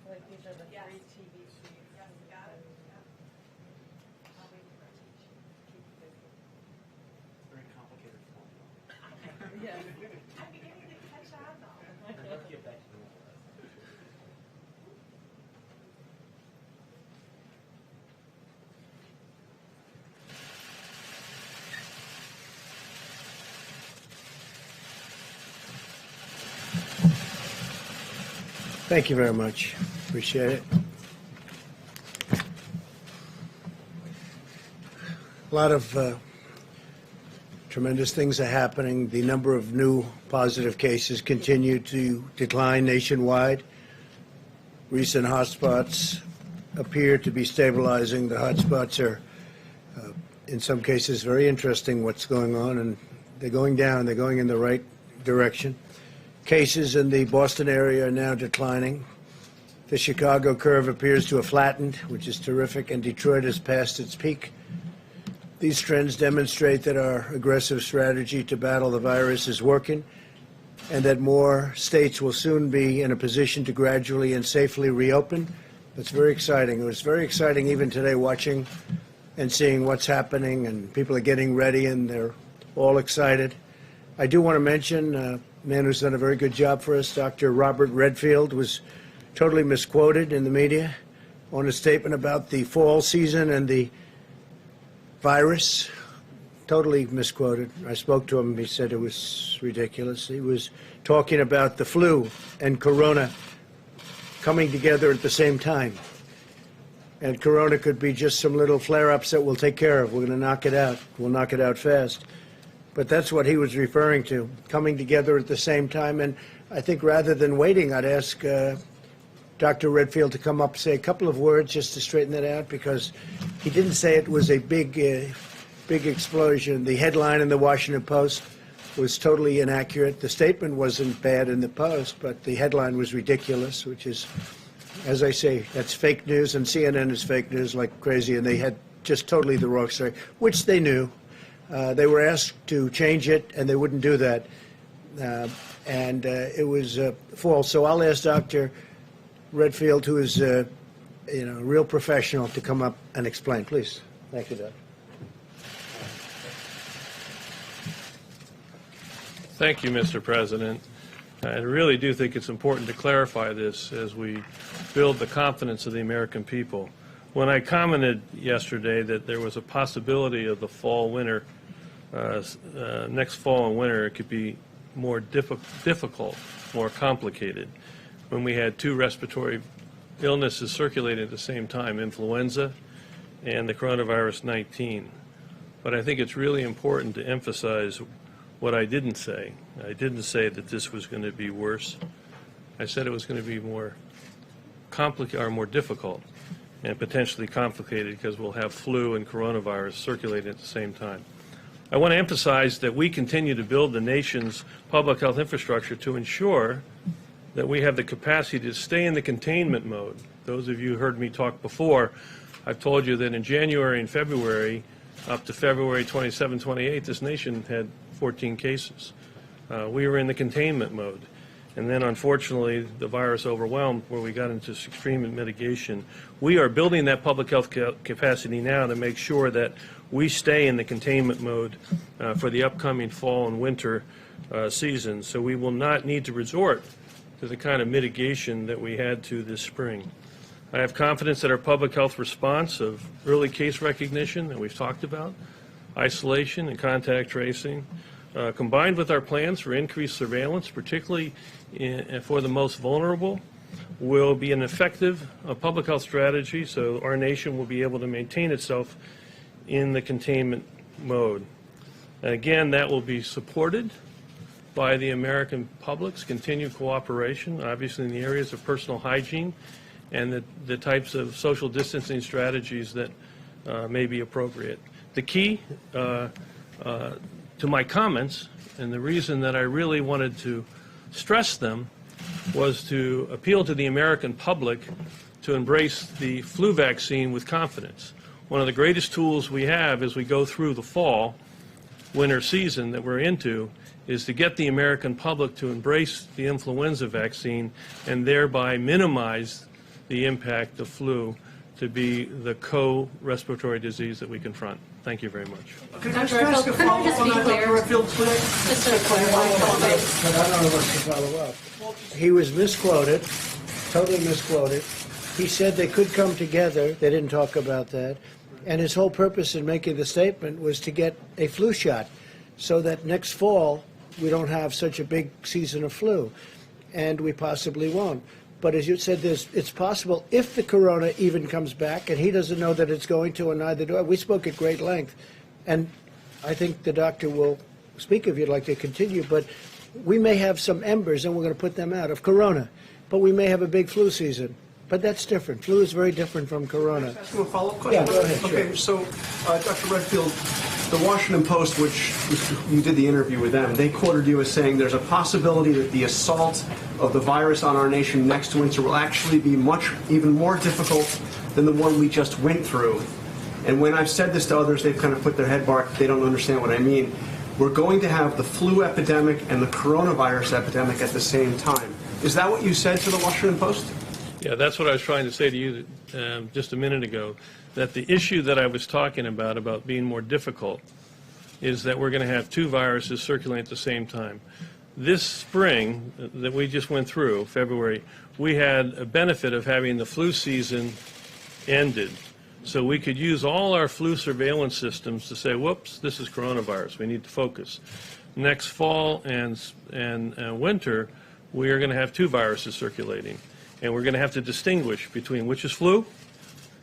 Like these are the Yes. three TV sheets. Yes, got it. Yep. I'll wait for a cheat sheet. Keep you busy. Very complicated formula. Yeah. I'm beginning to catch on though. Let's get back to normal. Thank you very much. Appreciate it. A lot of tremendous things are happening. The number of new positive cases continue to decline nationwide. Recent hotspots appear to be stabilizing. The hotspots are, in some cases, very interesting what's going on, and they're going down. They're going in the right direction. Cases in the Boston area are now declining. The Chicago curve appears to have flattened, which is terrific, and Detroit has passed its peak. These trends demonstrate that our aggressive strategy to battle the virus is working, and that more states will soon be in a position to gradually and safely reopen. That's very exciting. It was very exciting even today watching and seeing what's happening, and people are getting ready, and they're all excited. I do want to mention a man who's done a very good job for us, Dr. Robert Redfield, was totally misquoted in the media on a statement about the fall season and the virus. Totally misquoted. I spoke to him. He said it was ridiculous. He was talking about the flu and corona coming together at the same time. And corona could be just some little flare-ups that we'll take care of. We're going to knock it out. We'll knock it out fast. But that's what he was referring to, coming together at the same time. And I think rather than waiting, I'd ask Dr. Redfield to come up and say a couple of words just to straighten that out, because he didn't say it was a big explosion. The headline in the Washington Post was totally inaccurate. The statement wasn't bad in the Post, but the headline was ridiculous, which is, as I say, that's fake news, and CNN is fake news like crazy, and they had just totally the wrong story, which they knew. They were asked to change it, and they wouldn't do that. It was false. So I'll ask Dr. Redfield, who is a real professional, to come up and explain. Please. Thank you, Doc. Thank you, Mr. President. I really do think it's important to clarify this as we build the confidence of the American people. When I commented yesterday that there was a possibility of the fall-winter, next fall and winter, it could be more difficult, more complicated. When we had two respiratory illnesses circulating at the same time, influenza and the coronavirus 19. But I think it's really important to emphasize what I didn't say. I didn't say that this was going to be worse. I said it was going to be more complicated or more difficult and potentially complicated because we'll have flu and coronavirus circulating at the same time. I want to emphasize that we continue to build the nation's public health infrastructure to ensure that we have the capacity to stay in the containment mode. Those of you who heard me talk before, I've told you that in January and February, up to February 27, 28, this nation had 14 cases. We were in the containment mode. And then, unfortunately, the virus overwhelmed where we got into extreme mitigation. We are building that public health capacity now to make sure that we stay in the containment mode for the upcoming fall and winter season. So we will not need to resort to the kind of mitigation that we had to this spring. I have confidence that our public health response of early case recognition that we've talked about, isolation and contact tracing, combined with our plans for increased surveillance, particularly for the most vulnerable, will be an effective public health strategy so our nation will be able to maintain itself in the containment mode. Again, that will be supported by the American public's continued cooperation, obviously in the areas of personal hygiene and the types of social distancing strategies that may be appropriate. The key to my comments, and the reason that I really wanted to stress them, was to appeal to the American public to embrace the flu vaccine with confidence. One of the greatest tools we have as we go through the fall, winter season that we're into is to get the American public to embrace the influenza vaccine and thereby minimize the impact of flu to be the co-respiratory disease that we confront. Thank you very much. Could I ask a follow-up on that, Dr. Redfield, please? Just to clarify, But I don't know what to follow up. He was misquoted, totally misquoted. He said they could come together. They didn't talk about that. And his whole purpose in making the statement was to get a flu shot so that next fall we don't have such a big season of flu. And we possibly won't. But as you said, it's possible if the corona even comes back, and he doesn't know that it's going to, and neither do I. We spoke at great length. And I think the doctor will speak if you'd like to continue, but we may have some embers, and we're going to put them out, of corona. But we may have a big flu season. But that's different. Flu is very different from corona. Ask you a follow-up question? Yeah, go ahead, sure. Okay, so, Dr. Redfield, the Washington Post, which you did the interview with them, they quoted you as saying there's a possibility that the assault of the virus on our nation next winter will actually be even more difficult than the one we just went through. And when I've said this to others, they've kind of put their head back. They don't understand what I mean. We're going to have the flu epidemic and the coronavirus epidemic at the same time. Is that what you said to the Washington Post? Yeah, that's what I was trying to say to you just a minute ago, that the issue that I was talking about being more difficult, is that we're going to have two viruses circulating at the same time. This spring that we just went through, February, we had a benefit of having the flu season ended. So we could use all our flu surveillance systems to say, whoops, this is coronavirus. We need to focus. Next fall and winter, we are going to have two viruses circulating. And we're going to have to distinguish between which is flu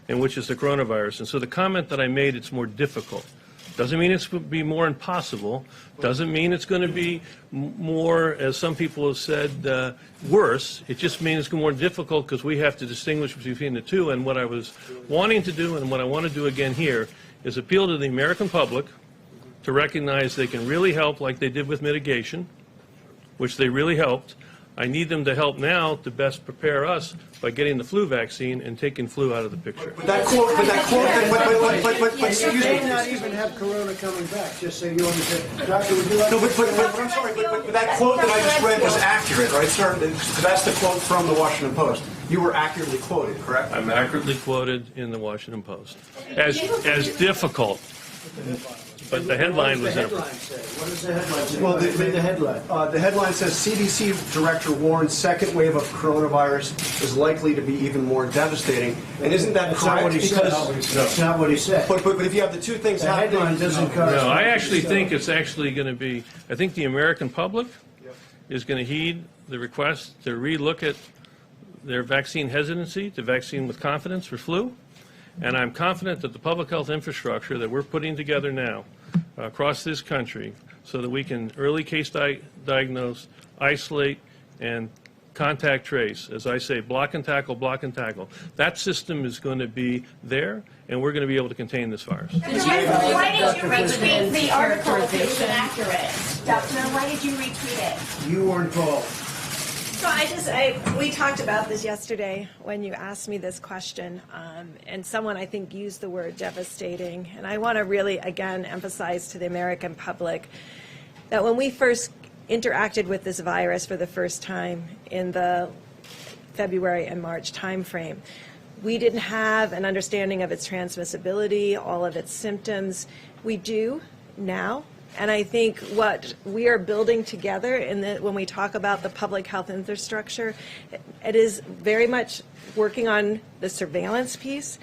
and which is the coronavirus. And so the comment that I made, it's more difficult. Doesn't mean it's going to be more impossible. Doesn't mean it's going to be more, as some people have said, worse. It just means it's more difficult because we have to distinguish between the two. And what I was wanting to do, and what I want to do again here, is appeal to the American public to recognize they can really help like they did with mitigation, which they really helped. I need them to help now to best prepare us by getting the flu vaccine and taking flu out of the picture. But excuse You me. may not even have corona coming back, just so you understand. Doctor, would you like No, but I'm sorry, but that quote that I just read was accurate, right, sir? That's the quote from the Washington Post. You were accurately quoted, correct? I'm accurately quoted in the Washington Post as difficult. But the headline was What does the headline say? Well, Read the headline. The headline says CDC director warns second wave of coronavirus is likely to be even more devastating. And isn't that That's not correct? what he said. That's not what he said. But if you have the two things The happening, headline doesn't cover. No, I actually think it's actually going to be, I think the American public is going to heed the request to relook at their vaccine hesitancy to vaccine with confidence for flu. And I'm confident that the public health infrastructure that we're putting together now across this country so that we can early case diagnose, isolate, and contact trace, as I say, block and tackle, that system is going to be there, and we're going to be able to contain this virus. Why did you retweet the article if it was inaccurate? Doctor, why did you retweet it? You weren't called. So we talked about this yesterday when you asked me this question, and someone I think used the word devastating. And I want to really, again, emphasize to the American public that when we first interacted with this virus for the first time in the February and March timeframe, we didn't have an understanding of its transmissibility, all of its symptoms. We do now. And I think what we are building together when we talk about the public health infrastructure, it is very much working on the surveillance piece.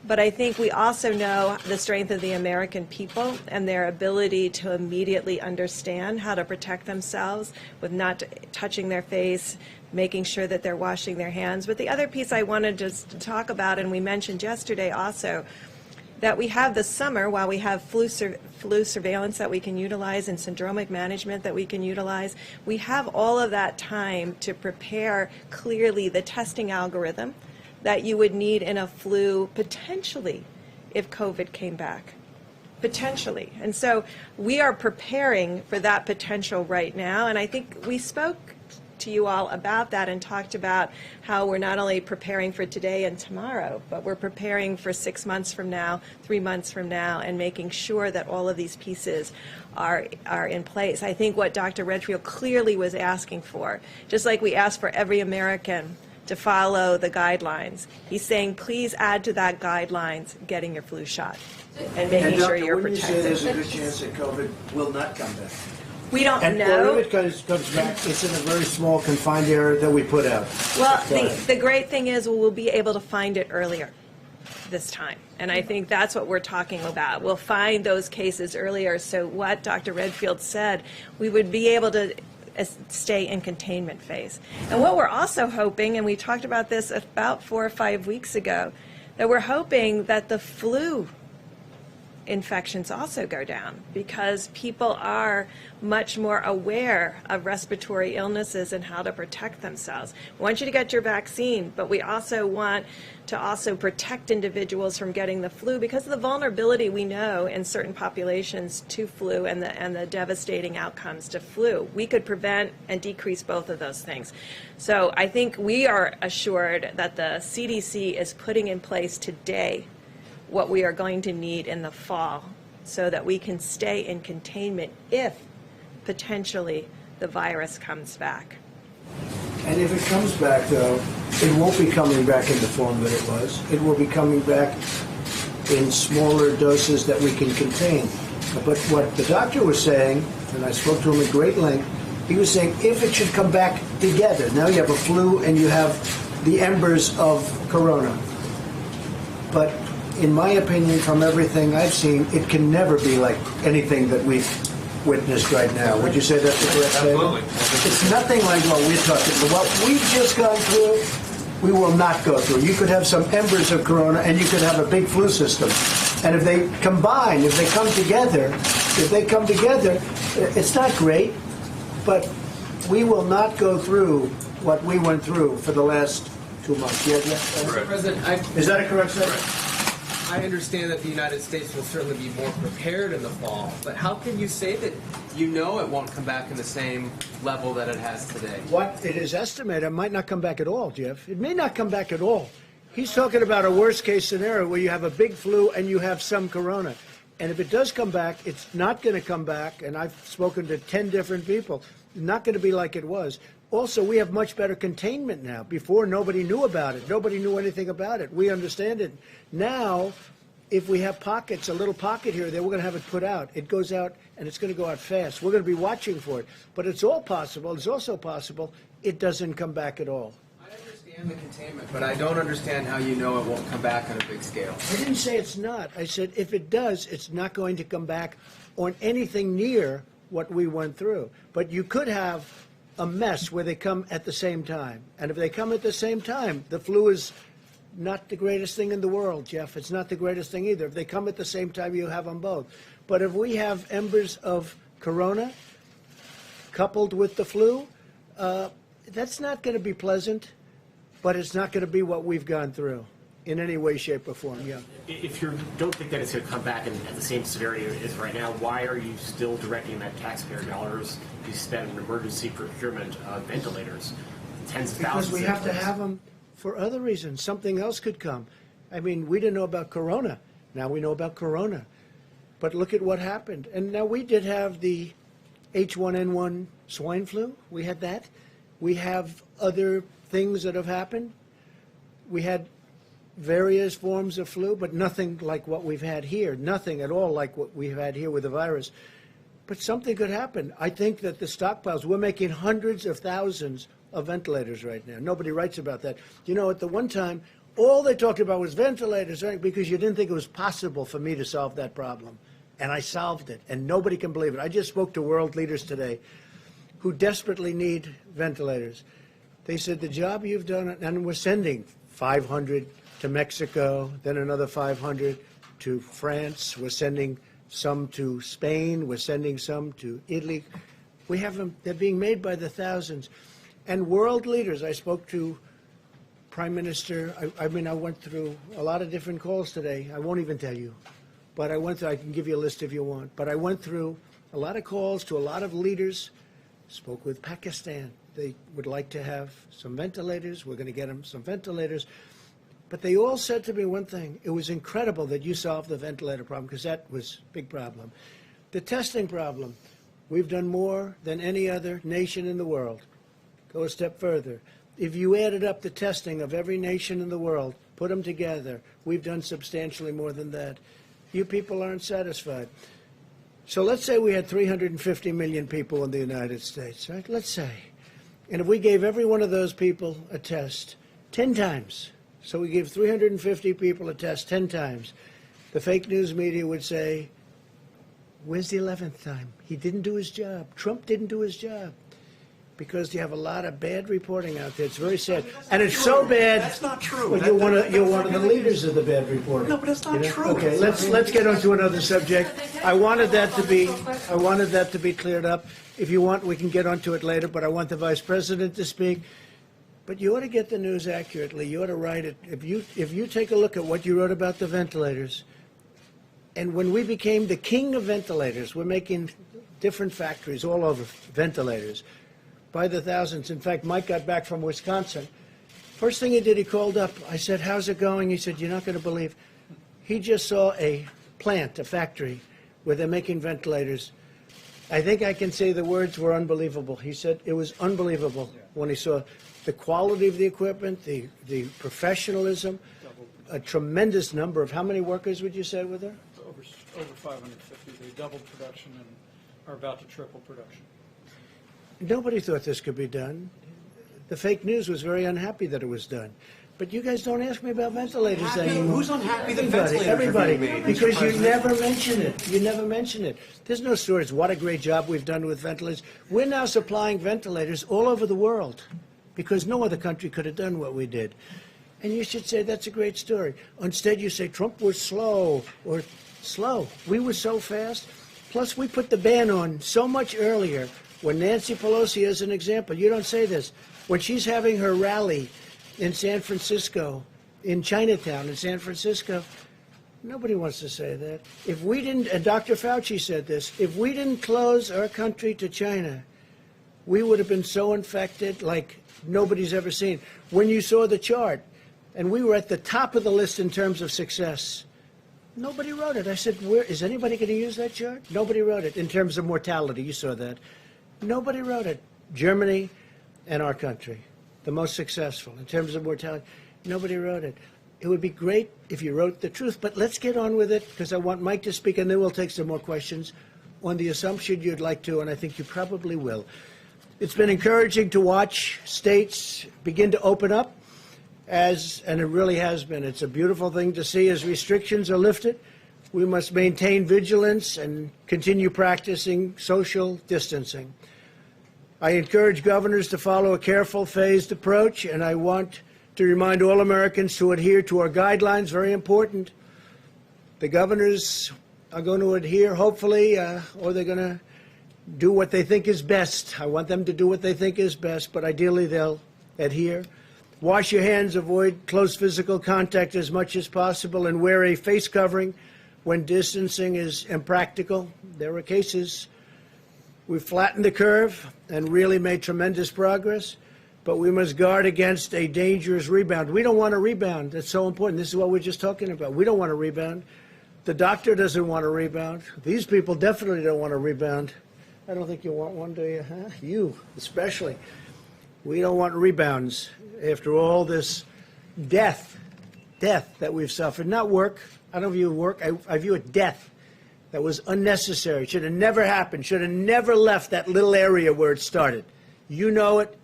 But I think we also know the strength of the American people and their ability to immediately understand how to protect themselves with not touching their face, making sure that they're washing their hands. But the other piece I wanted just to talk about, and we mentioned yesterday also, that we have this summer, while we have flu surveillance that we can utilize and syndromic management that we can utilize, we have all of that time to prepare clearly the testing algorithm that you would need in a flu potentially if COVID came back. Potentially. And so we are preparing for that potential right now, and I think we spoke to you all about that and talked about how we're not only preparing for today and tomorrow, but we're preparing for 6 months from now, 3 months from now, and making sure that all of these pieces are in place. I think what Dr. Redfield clearly was asking for, just like we asked for every American to follow the guidelines. He's saying, please add to that guidelines getting your flu shot and making And sure Doctor, you're wouldn't you say there's protected. a good chance that COVID will not come back? We don't And know. or if it comes back, it's in a very small confined area that we put out. Well, Go ahead. the great thing is we'll be able to find it earlier this time. And I think that's what we're talking about. We'll find those cases earlier. So what Dr. Redfield said, we would be able to stay in containment phase. And what we're also hoping, and we talked about this about 4 or 5 weeks ago, that we're hoping that the flu infections also go down because people are much more aware of respiratory illnesses and how to protect themselves. We want you to get your vaccine, but we also want to also protect individuals from getting the flu because of the vulnerability we know in certain populations to flu and the devastating outcomes to flu. We could prevent and decrease both of those things. So I think we are assured that the CDC is putting in place today what we are going to need in the fall so that we can stay in containment if potentially the virus comes back. And if it comes back, though, it won't be coming back in the form that it was. It will be coming back in smaller doses that we can contain. But what the doctor was saying, and I spoke to him at great length, he was saying if it should come back together, now you have a flu and you have the embers of corona. But in my opinion, from everything I've seen, it can never be like anything that we've witnessed right now. Would you say that's the correct statement? Absolutely. It's nothing like what we're talking about. What we've just gone through, we will not go through. You could have some embers of corona and you could have a big flu system. And if they combine, if they come together, it's not great, but we will not go through what we went through for the last 2 months. Yeah, Mr. President, Is that a correct statement? I understand that the United States will certainly be more prepared in the fall, but how can you say that you know it won't come back in the same level that it has today? What it is estimated, it might not come back at all, Jeff. It may not come back at all. He's talking about a worst-case scenario where you have a big flu and you have some corona. And if it does come back, it's not going to come back, and I've spoken to 10 different people, not going to be like it was. Also, we have much better containment now. Before, nobody knew about it. Nobody knew anything about it. We understand it. Now, if we have pockets, a little pocket here or there, we're going to have it put out. It goes out, and it's going to go out fast. We're going to be watching for it. But it's all possible. It's also possible it doesn't come back at all. I understand the containment, but I don't understand how you know it won't come back on a big scale. I didn't say it's not. I said if it does, it's not going to come back on anything near what we went through. But you could have a mess where they come at the same time. And if they come at the same time, the flu is not the greatest thing in the world, Jeff. It's not the greatest thing either. If they come at the same time, you have them both. But if we have embers of corona coupled with the flu, that's not going to be pleasant, but it's not going to be what we've gone through in any way, shape, or form. Yeah. If you don't think that it's going to come back at the same severity as right now, why are you still directing that taxpayer dollars to spend on emergency procurement of ventilators, tens of thousands? Because we have to have them for other reasons. Something else could come. I mean, we didn't know about corona. Now we know about corona. But look at what happened. And now we did have the H1N1 swine flu. We had that. We have other things that have happened. We had various forms of flu, but nothing like what we've had here. Nothing at all like what we've had here with the virus. But something could happen. I think that the stockpiles, we're making hundreds of thousands of ventilators right now. Nobody writes about that. You know, at the one time, all they talked about was ventilators, right? Because you didn't think it was possible for me to solve that problem. And I solved it, and nobody can believe it. I just spoke to world leaders today who desperately need ventilators. They said, the job you've done, and we're sending 500 to Mexico, then another 500 to France. We're sending some to Spain. We're sending some to Italy. We have them. They're being made by the thousands. And world leaders, I spoke to Prime Minister, I went through a lot of different calls today. I won't even tell you. But I can give you a list if you want. But I went through a lot of calls to a lot of leaders, spoke with Pakistan. They would like to have some ventilators. We're going to get them some ventilators. But they all said to me one thing. It was incredible that you solved the ventilator problem, because that was a big problem. The testing problem, we've done more than any other nation in the world. Go a step further. if you added up the testing of every nation in the world, put them together, we've done substantially more than that. You people aren't satisfied. So let's say we had 350 million people in the United States, right? Let's say. And if we gave every one of those people a test 10 times, so we give 350 people a test 10 times, the fake news media would say, where's the 11th time? He didn't do his job. Trump didn't do his job. Because you have a lot of bad reporting out there. It's very sad. And it's so bad. That's not true. Well, you're one of the leaders of the bad reporting. No, but that's not true. Okay, let's get on to another subject. I wanted that to be cleared up. If you want, we can get onto it later, but I want the Vice President to speak. But you ought to get the news accurately. You ought to write it. If you take a look at what you wrote about the ventilators, and when we became the king of ventilators, we're making different factories all over ventilators by the thousands. In fact, Mike got back from Wisconsin. First thing he did, he called up. I said, how's it going? He said, you're not going to believe. He just saw a plant, a factory, where they're making ventilators. I think I can say the words were unbelievable. He said it was unbelievable when he saw the quality of the equipment, the professionalism, a tremendous number of, how many workers would you say were there? Over 550. They doubled production and are about to triple production. Nobody thought this could be done. The fake news was very unhappy that it was done. But you guys don't ask me about ventilators anymore. Who's unhappy that ventilators Everybody. are being made? Because you never mention it. You never mention it. There's no stories. What a great job we've done with ventilators. We're now supplying ventilators all over the world because no other country could have done what we did. And you should say that's a great story. Instead, you say Trump was slow or slow. We were so fast. Plus, we put the ban on so much earlier. When Nancy Pelosi, as an example, you don't say this, when she's having her rally in San Francisco, in Chinatown, in San Francisco, nobody wants to say that. If we didn't, and Dr. Fauci said this, if we didn't close our country to China, we would have been so infected like nobody's ever seen. When you saw the chart, and we were at the top of the list in terms of success, nobody wrote it. I said, where is anybody going to use that chart? Nobody wrote it. In terms of mortality, you saw that. Nobody wrote it. Germany and our country, the most successful in terms of mortality. Nobody wrote it. It would be great if you wrote the truth, but let's get on with it because I want Mike to speak and then we'll take some more questions on the assumption you'd like to, and I think you probably will. It's been encouraging to watch states begin to open up and it really has been. It's a beautiful thing to see as restrictions are lifted. We must maintain vigilance and continue practicing social distancing. I encourage governors to follow a careful, phased approach, and I want to remind all Americans to adhere to our guidelines, very important. The governors are going to adhere, hopefully, or they're going to do what they think is best. I want them to do what they think is best, but ideally they'll adhere. Wash your hands, avoid close physical contact as much as possible, and wear a face covering when distancing is impractical. There are cases we've flattened the curve and really made tremendous progress, but we must guard against a dangerous rebound. We don't want a rebound. That's so important. This is what we're just talking about. We don't want a rebound. The doctor doesn't want a rebound. These people definitely don't want a rebound. I don't think you want one, do you? Huh? You, especially. We don't want rebounds after all this death that we've suffered. Not work. I don't view work. I view it death that was unnecessary. Should have never happened. Should have never left that little area where it started. You know it,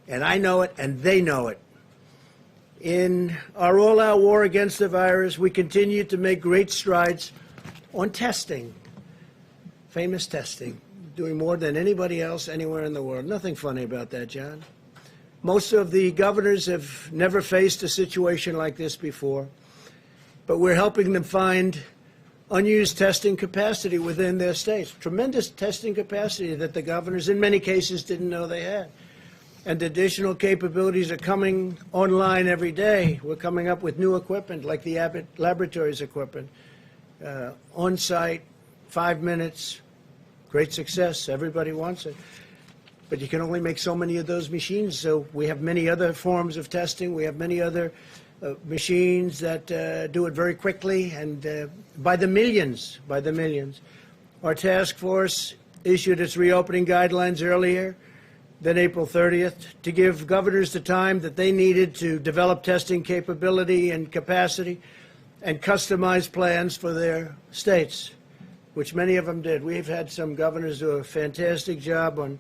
and I know it, and they know it. In our all-out war against the virus, we continue to make great strides on testing, famous testing, doing more than anybody else anywhere in the world. Nothing funny about that, John. Most of the governors have never faced a situation like this before, but we're helping them find unused testing capacity within their states. Tremendous testing capacity that the governors, in many cases, didn't know they had. And additional capabilities are coming online every day. We're coming up with new equipment, like the Abbott Laboratories equipment, on-site, 5 minutes, great success. Everybody wants it. But you can only make so many of those machines, so we have many other forms of testing. We have many other machines that do it very quickly and by the millions, Our task force issued its reopening guidelines earlier. than April 30th, to give governors the time that they needed to develop testing capability and capacity and customize plans for their states, which many of them did. We've had some governors do a fantastic job on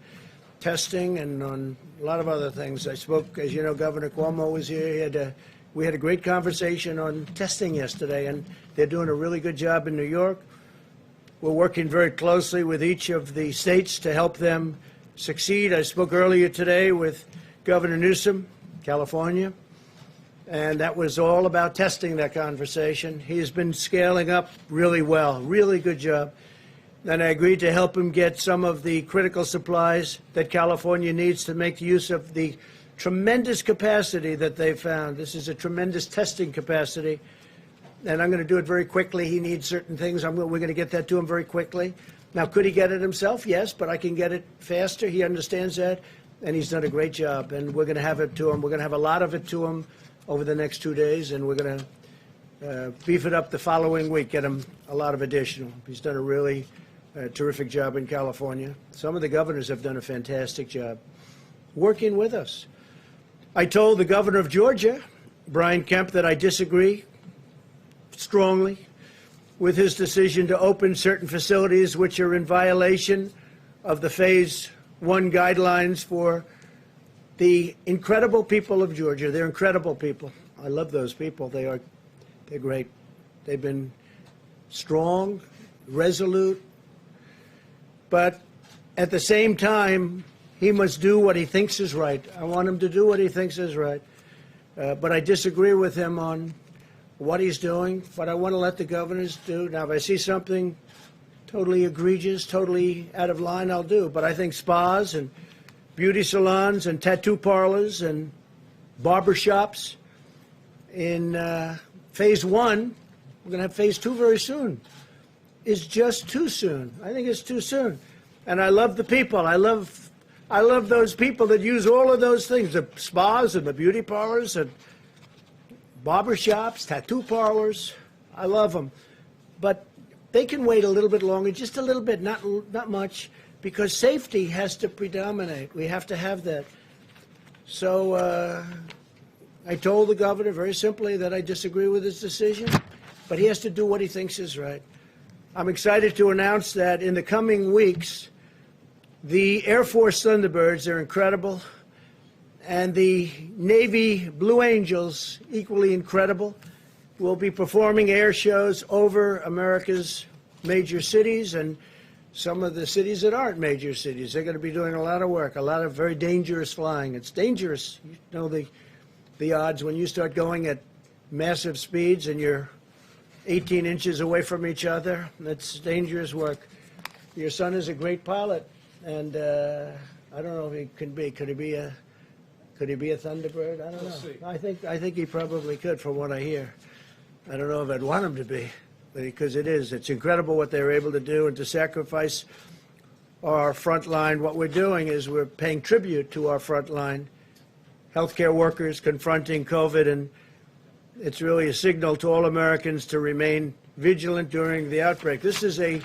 testing and on a lot of other things. I spoke, as you know, Governor Cuomo was here. We had a great conversation on testing yesterday, and they're doing a really good job in New York. We're working very closely with each of the states to help them succeed. I spoke earlier today with Governor Newsom, California, and that was all about testing, that conversation. He's been scaling up really well, really good job. And I agreed to help him get some of the critical supplies that California needs to make use of the tremendous capacity that they've found. This is a tremendous testing capacity, and I'm going to do it very quickly. He needs certain things. We're going to get that to him very quickly. Now, could he get it himself? Yes, but I can get it faster. He understands that, and he's done a great job, and we're going to have it to him. We're going to have a lot of it to him over the next 2 days, and we're going to beef it up the following week, get him a lot of additional. He's done a really terrific job in California. Some of the governors have done a fantastic job working with us. I told the governor of Georgia, Brian Kemp, that I disagree strongly with his decision to open certain facilities which are in violation of the Phase 1 guidelines for the incredible people of Georgia. They're incredible people. I love those people. They're great. They've been strong, resolute, but at the same time, he must do what he thinks is right. I want him to do what he thinks is right. But I disagree with him on what he's doing, what I want to let the governors do. Now, if I see something totally egregious, totally out of line, I'll do. But I think spas and beauty salons and tattoo parlors and barbershops in Phase 1, we're going to have Phase 2 very soon, is just too soon. I think it's too soon. And I love the people. I love those people that use all of those things, the spas and the beauty parlors and barbershops, tattoo parlors. I love them. But they can wait a little bit longer, just a little bit, not much, because safety has to predominate. We have to have that. So I told the governor very simply that I disagree with his decision, but he has to do what he thinks is right. I'm excited to announce that in the coming weeks, the Air Force Thunderbirds, they're incredible, and the Navy Blue Angels, equally incredible, will be performing air shows over America's major cities and some of the cities that aren't major cities. They're going to be doing a lot of work, a lot of very dangerous flying. It's dangerous. You know the odds when you start going at massive speeds and you're 18 inches away from each other. That's dangerous work. Your son is a great pilot, and I don't know if he can be. Could he be a Thunderbird? I don't know. See. I think he probably could, from what I hear. I don't know if I'd want him to be, because it's incredible what they're able to do, and to sacrifice our front line. What we're doing is we're paying tribute to our front line healthcare workers confronting COVID, and it's really a signal to all Americans to remain vigilant during the outbreak. This is a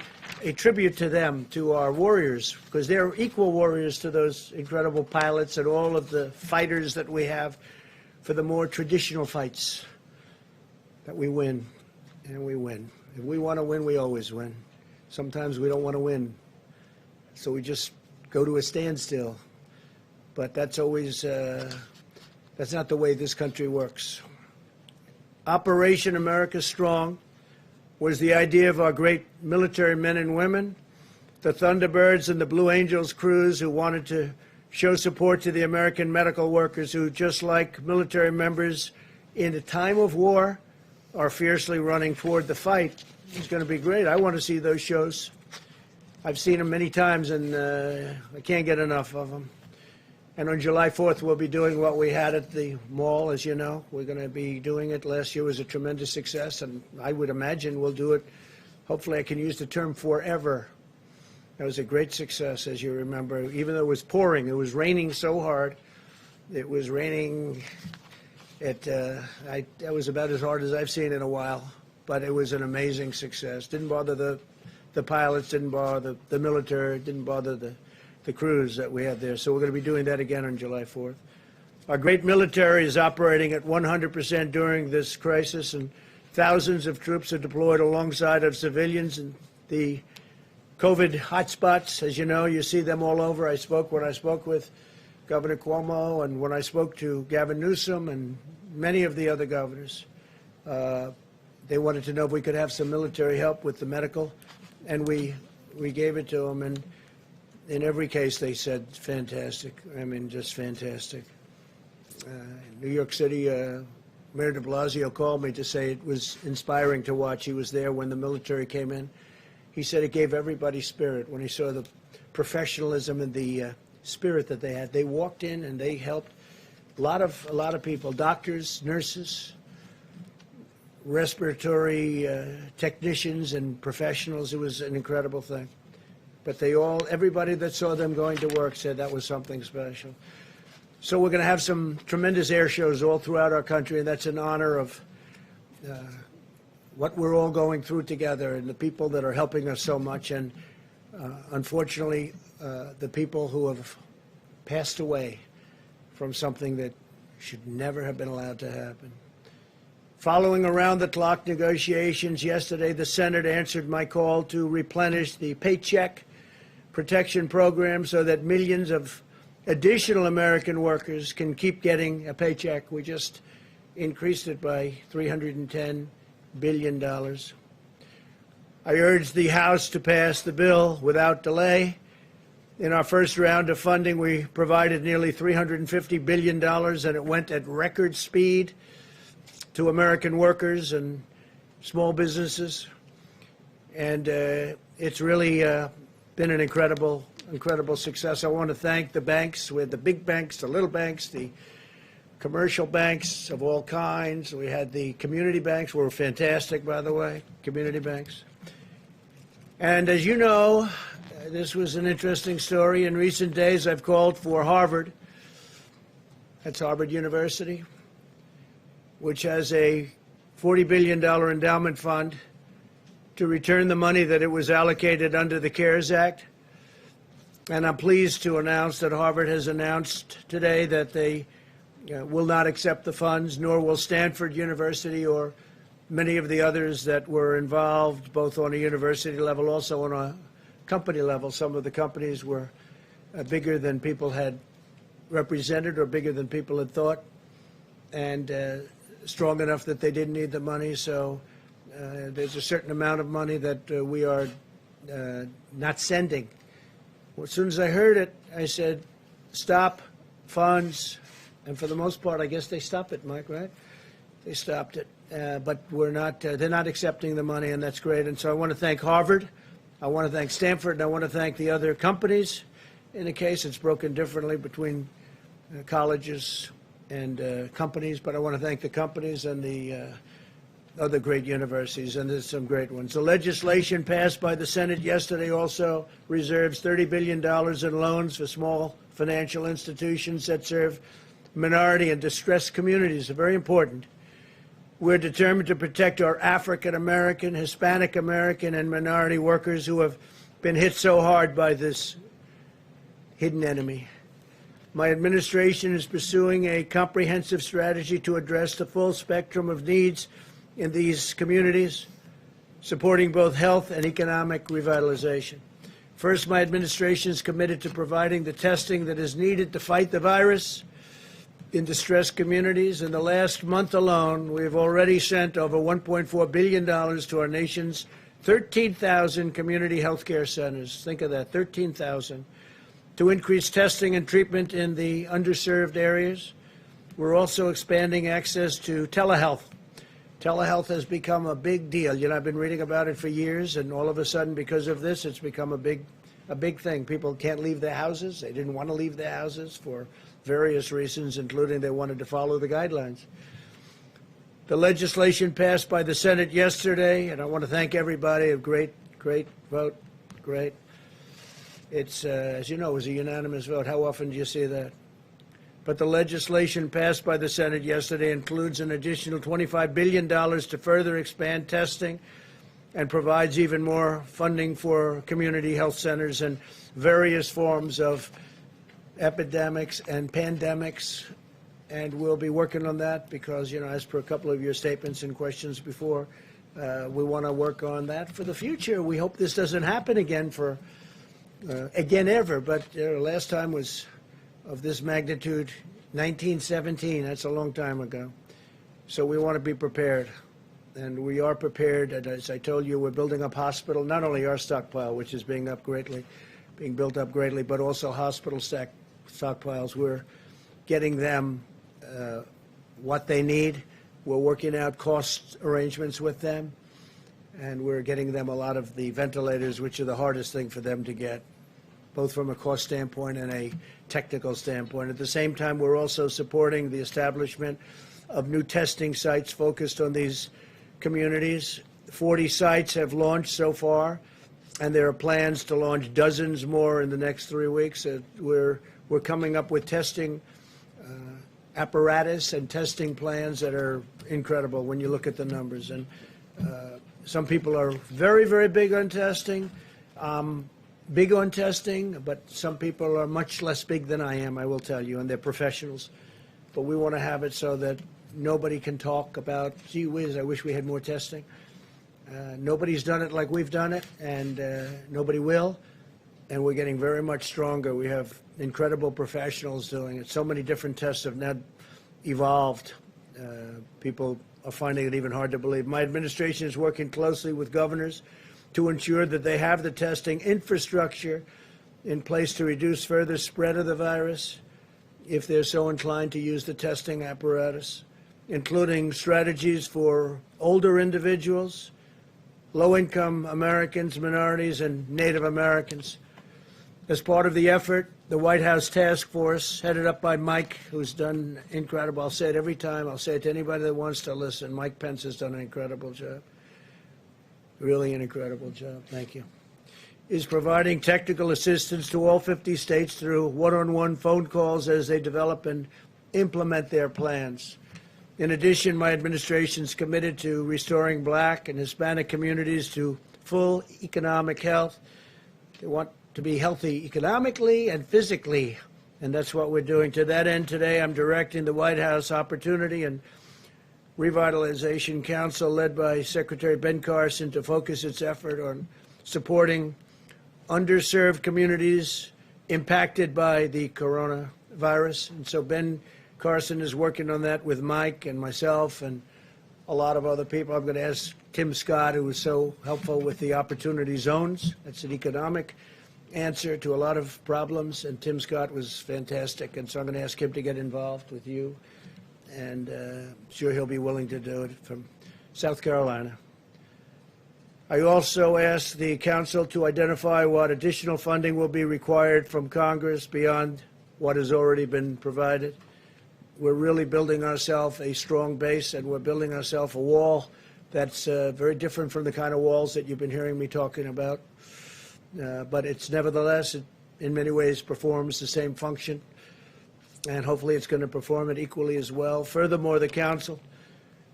tribute to them, to our warriors, because they're equal warriors to those incredible pilots and all of the fighters that we have for the more traditional fights that we win, and we win. If we want to win, we always win. Sometimes we don't want to win, so we just go to a standstill. But that's always, that's not the way this country works. Operation America Strong was the idea of our great military men and women, the Thunderbirds and the Blue Angels crews who wanted to show support to the American medical workers who, just like military members in a time of war, are fiercely running toward the fight. It's going to be great. I want to see those shows. I've seen them many times, and I can't get enough of them. And on July 4th, we'll be doing what we had at the mall, as you know. We're going to be doing it. Last year was a tremendous success, and I would imagine we'll do it. Hopefully I can use the term forever. That was a great success, as you remember. Even though it was pouring, it was raining so hard. It was raining. That was about as hard as I've seen in a while, but it was an amazing success. Didn't bother the pilots, didn't bother the military, didn't bother the the crews that we had there. So we're going to be doing that again on July 4th. Our great military is operating at 100% during this crisis, and thousands of troops are deployed alongside of civilians in the COVID hotspots. As you know, you see them all over. When I spoke with Governor Cuomo, and when I spoke to Gavin Newsom and many of the other governors, they wanted to know if we could have some military help with the medical, and we gave it to them. And in every case, they said, fantastic. I mean, just fantastic. New York City, Mayor de Blasio called me to say it was inspiring to watch. He was there when the military came in. He said it gave everybody spirit when he saw the professionalism and the spirit that they had. They walked in and they helped a lot of people, doctors, nurses, respiratory technicians and professionals. It was an incredible thing. But everybody that saw them going to work said that was something special. So we're going to have some tremendous air shows all throughout our country, and that's in honor of what we're all going through together and the people that are helping us so much. And unfortunately, the people who have passed away from something that should never have been allowed to happen. Following around-the-clock negotiations yesterday, the Senate answered my call to replenish the Paycheck Protection Program so that millions of additional American workers can keep getting a paycheck. We just increased it by $310 billion. I urged the House to pass the bill without delay. In our first round of funding, we provided nearly $350 billion, and it went at record speed to American workers and small businesses. And it's really been an incredible success. I want to thank the banks. We had the big banks, the little banks, the commercial banks of all kinds. We had the community banks, were fantastic, by the way, community banks. And as you know, this was an interesting story. In recent days, I've called for Harvard, that's Harvard University, which has a $40 billion endowment fund, to return the money that it was allocated under the CARES Act. And I'm pleased to announce that Harvard has announced today that they will not accept the funds, nor will Stanford University or many of the others that were involved, both on a university level, also on a company level. Some of the companies were bigger than people had represented or bigger than people had thought, and strong enough that they didn't need the money. So there's a certain amount of money that we are not sending. Well, as soon as I heard it, I said, stop funds. And for the most part, I guess they stopped it, Mike, right? They stopped it. But we're not, they're not accepting the money, and that's great. And so I want to thank Harvard. I want to thank Stanford, and I want to thank the other companies. In the case, it's broken differently between colleges and companies, but I want to thank the companies and the other great universities, and there's some great ones. The legislation passed by the Senate yesterday also reserves $30 billion in loans for small financial institutions that serve minority and distressed communities. They're very important. We're determined to protect our African American, Hispanic American, and minority workers who have been hit so hard by this hidden enemy. My administration is pursuing a comprehensive strategy to address the full spectrum of needs in these communities, supporting both health and economic revitalization. First, my administration is committed to providing the testing that is needed to fight the virus in distressed communities. In the last month alone, we have already sent over $1.4 billion to our nation's 13,000 community health care centers. Think of that, 13,000, to increase testing and treatment in the underserved areas. We're also expanding access to telehealth. Telehealth has become a big deal. You know, I've been reading about it for years, and all of a sudden, because of this, it's become a big thing. People can't leave their houses. They didn't want to leave their houses for various reasons, including they wanted to follow the guidelines. The legislation passed by the Senate yesterday, and I want to thank everybody. A great vote, great. It's, as you know, it was a unanimous vote. How often do you see that? But the legislation passed by the Senate yesterday includes an additional $25 billion to further expand testing and provides even more funding for community health centers and various forms of epidemics and pandemics. And we'll be working on that because, as per a couple of your statements and questions before, we want to work on that for the future. We hope this doesn't happen again ever. But last time was of this magnitude, 1917. That's a long time ago. So we want to be prepared. And we are prepared. And as I told you, we're building up hospital, not only our stockpile, which is being built up greatly, but also hospital stockpiles. We're getting them what they need. We're working out cost arrangements with them, and we're getting them a lot of the ventilators, which are the hardest thing for them to get, both from a cost standpoint and a technical standpoint. At the same time, we're also supporting the establishment of new testing sites focused on these communities. 40 sites have launched so far, and there are plans to launch dozens more in the next 3 weeks. We're coming up with testing apparatus and testing plans that are incredible when you look at the numbers. And some people are very, very big on testing, but some people are much less big than I am, I will tell you, and they're professionals. But we want to have it so that nobody can talk about, gee whiz, I wish we had more testing. Nobody's done it like we've done it, and nobody will. And we're getting very much stronger. We have incredible professionals doing it. So many different tests have now evolved. People are finding it even hard to believe. My administration is working closely with governors to ensure that they have the testing infrastructure in place to reduce further spread of the virus if they're so inclined to use the testing apparatus, including strategies for older individuals, low-income Americans, minorities, and Native Americans. As part of the effort, the White House Task Force, headed up by Mike, who's done incredible. I'll say it every time. I'll say it to anybody that wants to listen. Mike Pence has done an incredible job. Really an incredible job. Thank you. Is providing technical assistance to all 50 states through one-on-one phone calls as they develop and implement their plans. In addition, my administration is committed to restoring Black and Hispanic communities to full economic health. They want to be healthy economically and physically, and that's what we're doing. To that end, today I'm directing the White House Opportunity and Revitalization Council, led by Secretary Ben Carson, to focus its effort on supporting underserved communities impacted by the coronavirus. And so Ben Carson is working on that with Mike and myself and a lot of other people. I'm going to ask Tim Scott, who was so helpful with the opportunity zones. That's an economic answer to a lot of problems, and Tim Scott was fantastic. And so I'm going to ask him to get involved with you, and I'm sure he'll be willing to do it from South Carolina. I also asked the Council to identify what additional funding will be required from Congress beyond what has already been provided. We're really building ourselves a strong base, and we're building ourselves a wall that's very different from the kind of walls that you've been hearing me talking about. But it's nevertheless, it in many ways performs the same function, and hopefully it's going to perform it equally as well. Furthermore, the Council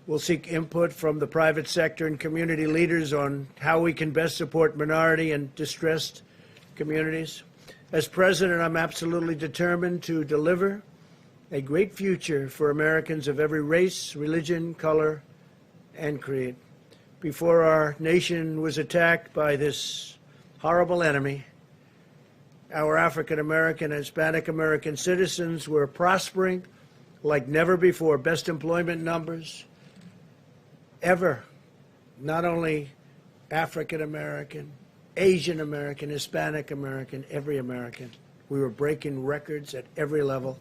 will seek input from the private sector and community leaders on how we can best support minority and distressed communities. As President, I'm absolutely determined to deliver a great future for Americans of every race, religion, color, and creed. Before our nation was attacked by this horrible enemy, our African American and Hispanic American citizens were prospering like never before. Best employment numbers ever. Not only African American, Asian American, Hispanic American, every American. We were breaking records at every level.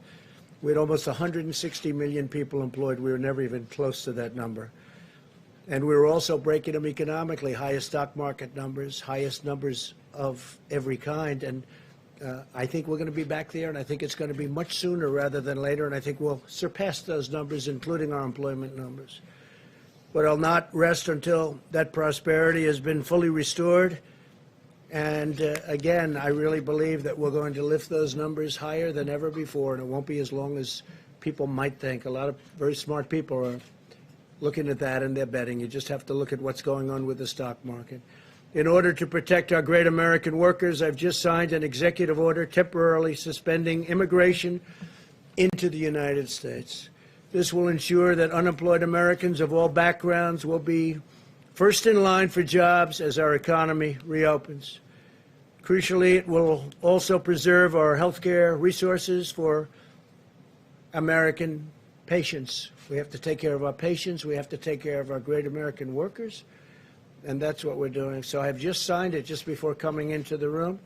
We had almost 160 million people employed. We were never even close to that number. And we were also breaking them economically, highest stock market numbers, highest numbers of every kind. And I think we're going to be back there, and I think it's going to be much sooner rather than later, and I think we'll surpass those numbers, including our employment numbers. But I'll not rest until that prosperity has been fully restored. And again, I really believe that we're going to lift those numbers higher than ever before, and it won't be as long as people might think. A lot of very smart people are looking at that and they're betting. You just have to look at what's going on with the stock market. In order to protect our great American workers, I've just signed an executive order temporarily suspending immigration into the United States. This will ensure that unemployed Americans of all backgrounds will be first in line for jobs as our economy reopens. Crucially, it will also preserve our health care resources for American patients. We have to take care of our patients. We have to take care of our great American workers. And that's what we're doing. So I've just signed it just before coming into the room.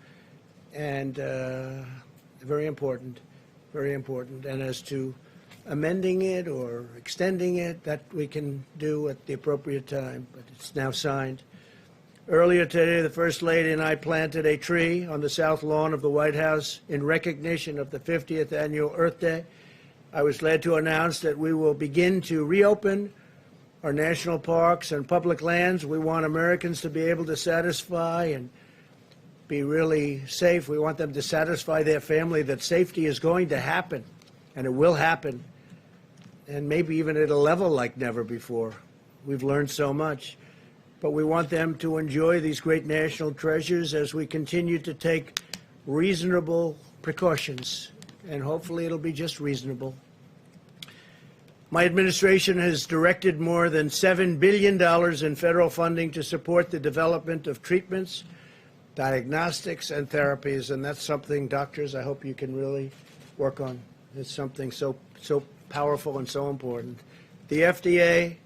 And very important, very important. And as to amending it or extending it, that we can do at the appropriate time. But it's now signed. Earlier today, the First Lady and I planted a tree on the south lawn of the White House in recognition of the 50th annual Earth Day. I was led to announce that we will begin to reopen our national parks and public lands. We want Americans to be able to satisfy and be really safe. We want them to satisfy their family that safety is going to happen, and it will happen, and maybe even at a level like never before. We've learned so much. But we want them to enjoy these great national treasures as we continue to take reasonable precautions, and hopefully it'll be just reasonable. My administration has directed more than $7 billion in federal funding to support the development of treatments, diagnostics, and therapies, and that's something, doctors, I hope you can really work on. It's something so powerful and so important. The FDA,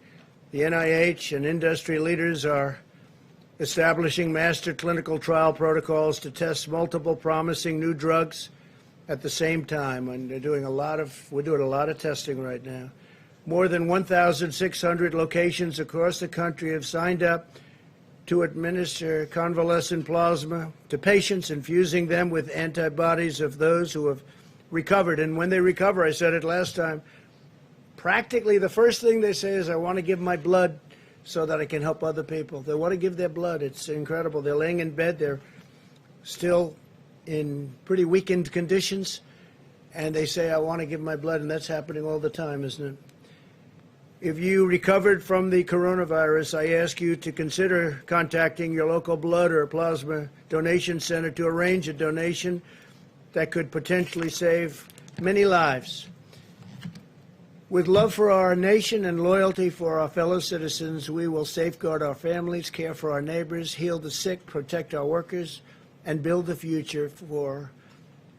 the NIH, and industry leaders are establishing master clinical trial protocols to test multiple promising new drugs at the same time, and we're doing a lot of testing right now. More than 1,600 locations across the country have signed up to administer convalescent plasma to patients, infusing them with antibodies of those who have recovered. And when they recover, I said it last time, practically the first thing they say is, I want to give my blood so that I can help other people. They want to give their blood. It's incredible. They're laying in bed. They're still in pretty weakened conditions, and they say, I want to give my blood, and that's happening all the time, isn't it? If you recovered from the coronavirus, I ask you to consider contacting your local blood or plasma donation center to arrange a donation that could potentially save many lives. With love for our nation and loyalty for our fellow citizens, we will safeguard our families, care for our neighbors, heal the sick, protect our workers, and build the future for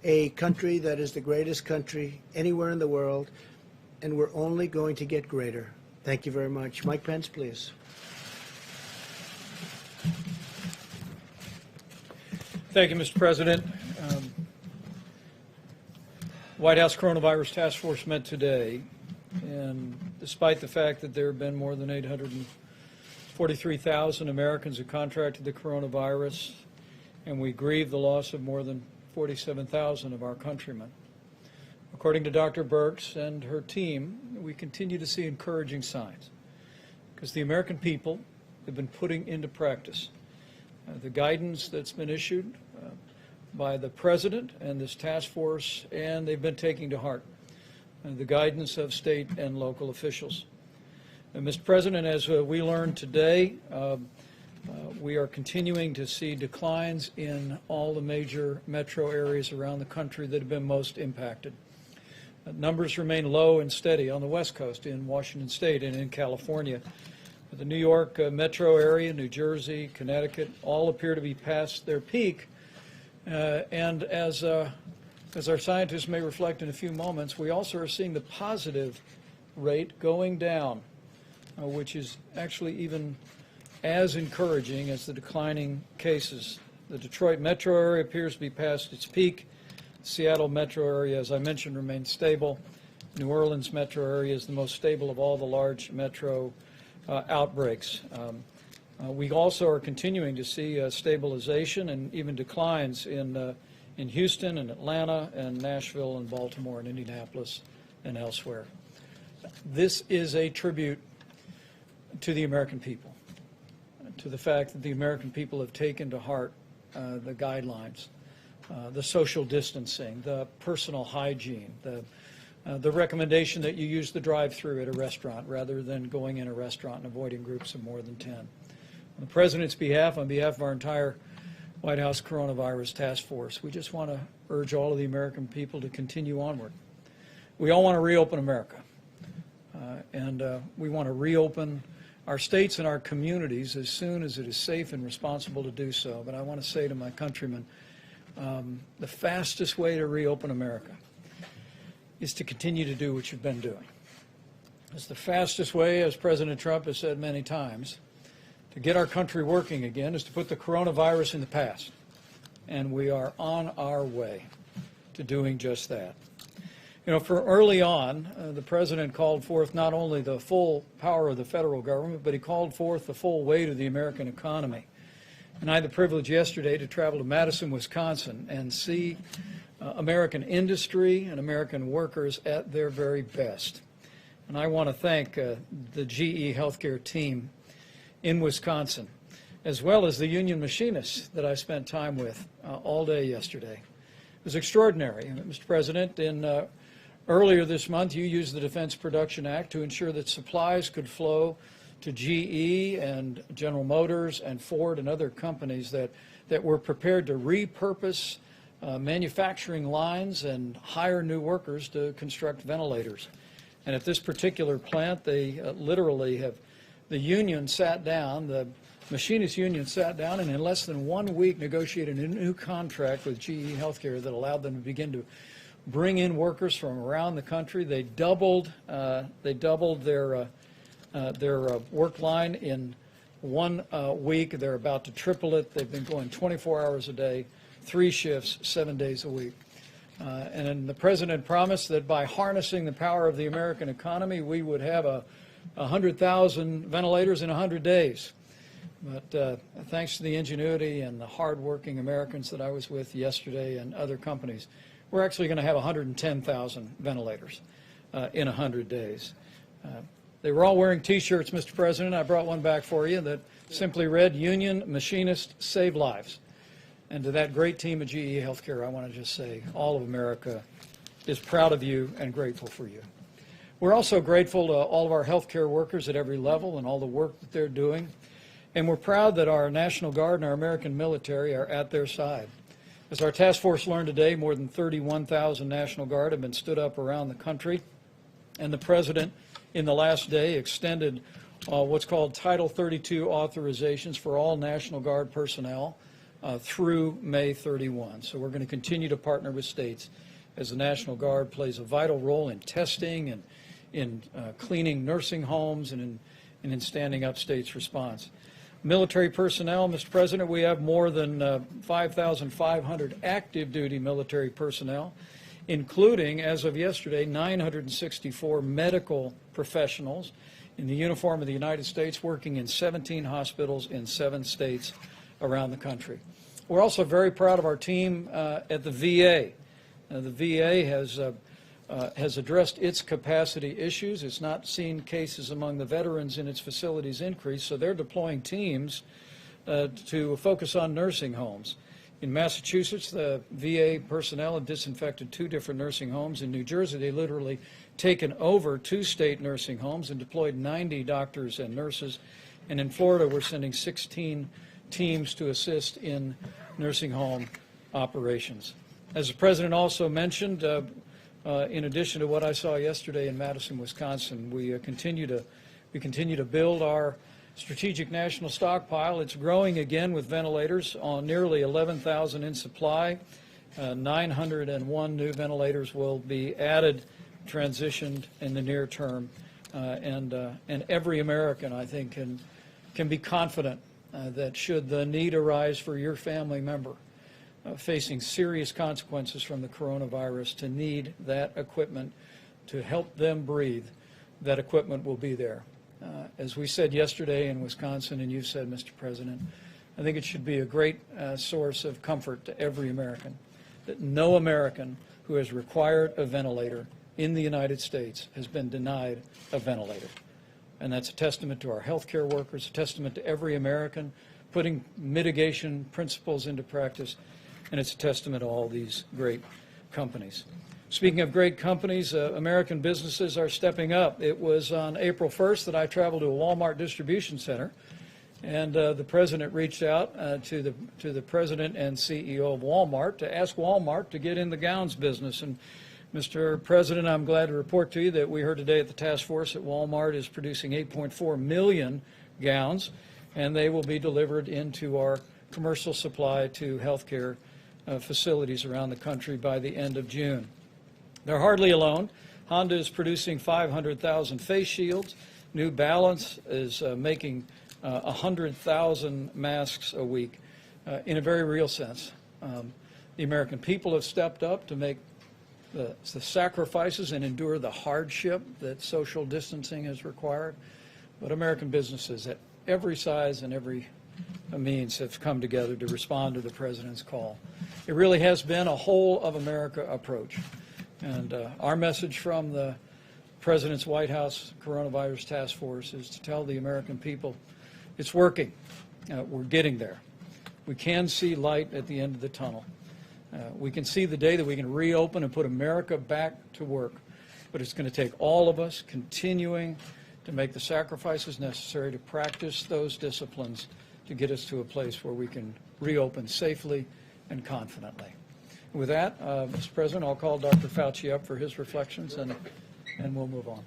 a country that is the greatest country anywhere in the world, and we're only going to get greater. Thank you very much. Mike Pence, please. Thank you, Mr. President. White House Coronavirus Task Force met today, and despite the fact that there have been more than 843,000 Americans who contracted the coronavirus, and we grieve the loss of more than 47,000 of our countrymen. According to Dr. Birx and her team, we continue to see encouraging signs because the American people have been putting into practice the guidance that's been issued by the President and this task force, and they've been taking to heart the guidance of state and local officials. And Mr. President, as we learned today, we are continuing to see declines in all the major metro areas around the country that have been most impacted. Numbers remain low and steady on the West Coast, in Washington State and in California. The New York metro area, New Jersey, Connecticut, all appear to be past their peak. And as our scientists may reflect in a few moments, we also are seeing the positive rate going down, which is actually even as encouraging as the declining cases. The Detroit metro area appears to be past its peak. Seattle metro area, as I mentioned, remains stable. New Orleans metro area is the most stable of all the large metro outbreaks. We also are continuing to see stabilization and even declines in Houston and Atlanta and Nashville and Baltimore and Indianapolis and elsewhere. This is a tribute to the American people, to the fact that the American people have taken to heart the guidelines, the social distancing, the personal hygiene, the the recommendation that you use the drive-through at a restaurant rather than going in a restaurant and avoiding groups of more than 10. On the President's behalf, on behalf of our entire White House Coronavirus Task Force, we just want to urge all of the American people to continue onward. We all want to reopen America, and we want to reopen our states and our communities as soon as it is safe and responsible to do so. But I want to say to my countrymen, the fastest way to reopen America is to continue to do what you've been doing. It's the fastest way, as President Trump has said many times, to get our country working again is to put the coronavirus in the past. And we are on our way to doing just that. You know, for early on, the President called forth not only the full power of the federal government, but he called forth the full weight of the American economy. And I had the privilege yesterday to travel to Madison, Wisconsin, and see American industry and American workers at their very best. And I want to thank the GE Healthcare team in Wisconsin, as well as the union machinists that I spent time with all day yesterday. It was extraordinary. Mr. President, earlier this month, you used the Defense Production Act to ensure that supplies could flow to GE and General Motors and Ford and other companies that were prepared to repurpose manufacturing lines and hire new workers to construct ventilators. And at this particular plant, they literally have, the union sat down, the machinist union sat down, and in less than 1 week negotiated a new contract with GE Healthcare that allowed them to begin to bring in workers from around the country. They doubled their work line in 1 week. They're about to triple it. They've been going 24 hours a day, 3 shifts, 7 days a week. And then the President promised that by harnessing the power of the American economy, we would have 100,000 ventilators in 100 days. But thanks to the ingenuity and the hardworking Americans that I was with yesterday and other companies, we're actually going to have 110,000 ventilators in 100 days. They were all wearing T-shirts, Mr. President. I brought one back for you that simply read, "Union Machinists Save Lives." And to that great team at GE Healthcare, I want to just say all of America is proud of you and grateful for you. We're also grateful to all of our healthcare workers at every level and all the work that they're doing. And we're proud that our National Guard and our American military are at their side. As our task force learned today, more than 31,000 National Guard have been stood up around the country. And the President, in the last day, extended what's called Title 32 authorizations for all National Guard personnel through May 31. So we're going to continue to partner with states as the National Guard plays a vital role in testing and in cleaning nursing homes and in standing up states' response. Military personnel, Mr. President, we have more than 5,500 active duty military personnel, including, as of yesterday, 964 medical professionals in the uniform of the United States working in 17 hospitals in 7 states around the country. We're also very proud of our team at the VA. The VA has addressed its capacity issues. It's not seen cases among the veterans in its facilities increase, so they're deploying teams to focus on nursing homes. In Massachusetts, the VA personnel have disinfected 2 different nursing homes. In New Jersey, they literally taken over 2 state nursing homes and deployed 90 doctors and nurses. And in Florida, we're sending 16 teams to assist in nursing home operations. As the President also mentioned, in addition to what I saw yesterday in Madison, Wisconsin, we continue to build our strategic national stockpile. It's growing again with ventilators, on nearly 11,000 in supply. 901 new ventilators will be added, transitioned in the near term, and every American, I think, can be confident that should the need arise for your family member facing serious consequences from the coronavirus to need that equipment to help them breathe, that equipment will be there. As we said yesterday in Wisconsin, and you've said, Mr. President, I think it should be a great source of comfort to every American that no American who has required a ventilator in the United States has been denied a ventilator. And that's a testament to our healthcare workers, a testament to every American putting mitigation principles into practice, and it's a testament to all these great companies. Speaking of great companies, American businesses are stepping up. It was on April 1st that I traveled to a Walmart distribution center, and the president reached out to the president and CEO of Walmart to ask Walmart to get in the gowns business. And Mr. President, I'm glad to report to you that we heard today at the task force that Walmart is producing 8.4 million gowns, and they will be delivered into our commercial supply to healthcare facilities around the country by the end of June. They're hardly alone. Honda is producing 500,000 face shields. New Balance is making 100,000 masks a week. In a very real sense, the American people have stepped up to make the sacrifices and endure the hardship that social distancing has required. But American businesses at every size and every means have come together to respond to the president's call. It really has been a whole of America approach. And our message from the President's White House Coronavirus Task Force is to tell the American people it's working. We're getting there. We can see light at the end of the tunnel. We can see the day that we can reopen and put America back to work. But it's going to take all of us continuing to make the sacrifices necessary to practice those disciplines to get us to a place where we can reopen safely and confidently. With that, Mr. President, I'll call Dr. Fauci up for his reflections, and we'll move on.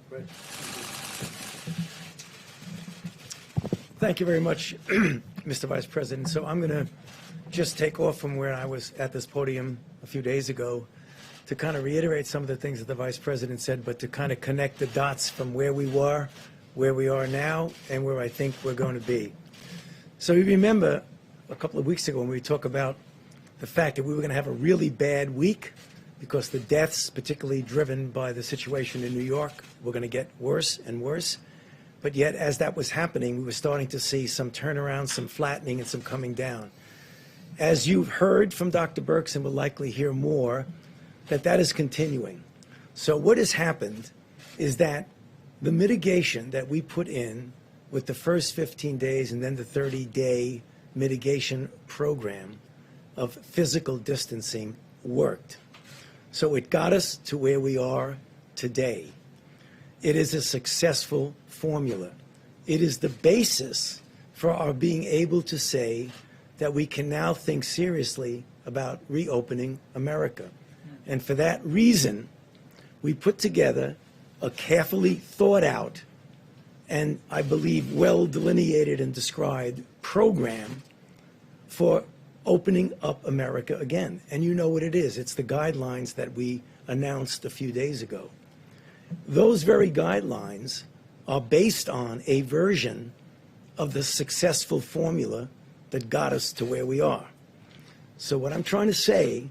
Thank you very much, Mr. Vice President. So I'm going to just take off from where I was at this podium a few days ago to kind of reiterate some of the things that the Vice President said, but to kind of connect the dots from where we were, where we are now, and where I think we're going to be. So you remember a couple of weeks ago when we talked about the fact that we were going to have a really bad week because the deaths, particularly driven by the situation in New York, were going to get worse and worse. But yet, as that was happening, we were starting to see some turnaround, some flattening, and some coming down. As you've heard from Dr. Birx and will likely hear more, that is continuing. So what has happened is that the mitigation that we put in with the first 15 days and then the 30-day mitigation program of physical distancing worked. So it got us to where we are today. It is a successful formula. It is the basis for our being able to say that we can now think seriously about reopening America. And for that reason, we put together a carefully thought out and I believe well delineated and described program for opening up America again. And you know what it is. It's the guidelines that we announced a few days ago. Those very guidelines are based on a version of the successful formula that got us to where we are. So what I'm trying to say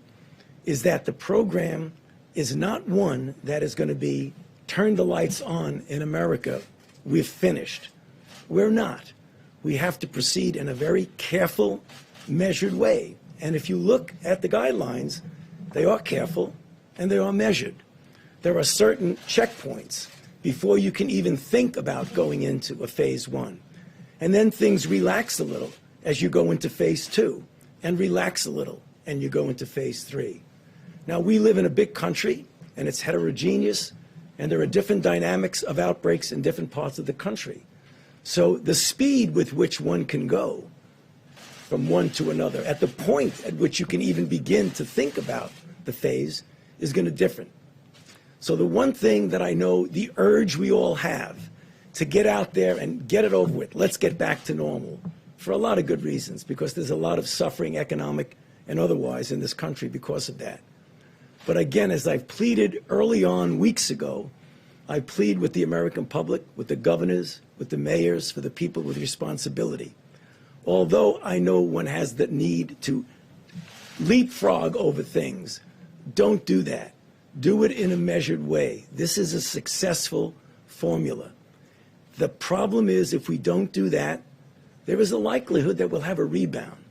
is that the program is not one that is going to be turn the lights on in America, we've finished. We're not. We have to proceed in a very careful, measured way. And if you look at the guidelines, they are careful and they are measured. There are certain checkpoints before you can even think about going into a phase one. And then things relax a little as you go into phase two, and relax a little and you go into phase three. Now, we live in a big country and it's heterogeneous, and there are different dynamics of outbreaks in different parts of the country. So the speed with which one can go from one to another, at the point at which you can even begin to think about the phase, is going to differ. So the one thing that I know, the urge we all have to get out there and get it over with, let's get back to normal, for a lot of good reasons, because there's a lot of suffering, economic and otherwise, in this country because of that. But again, as I've pleaded early on weeks ago, I plead with the American public, with the governors, with the mayors, for the people with responsibility. Although I know one has the need to leapfrog over things, don't do that. Do it in a measured way. This is a successful formula. The problem is, if we don't do that, there is a likelihood that we'll have a rebound.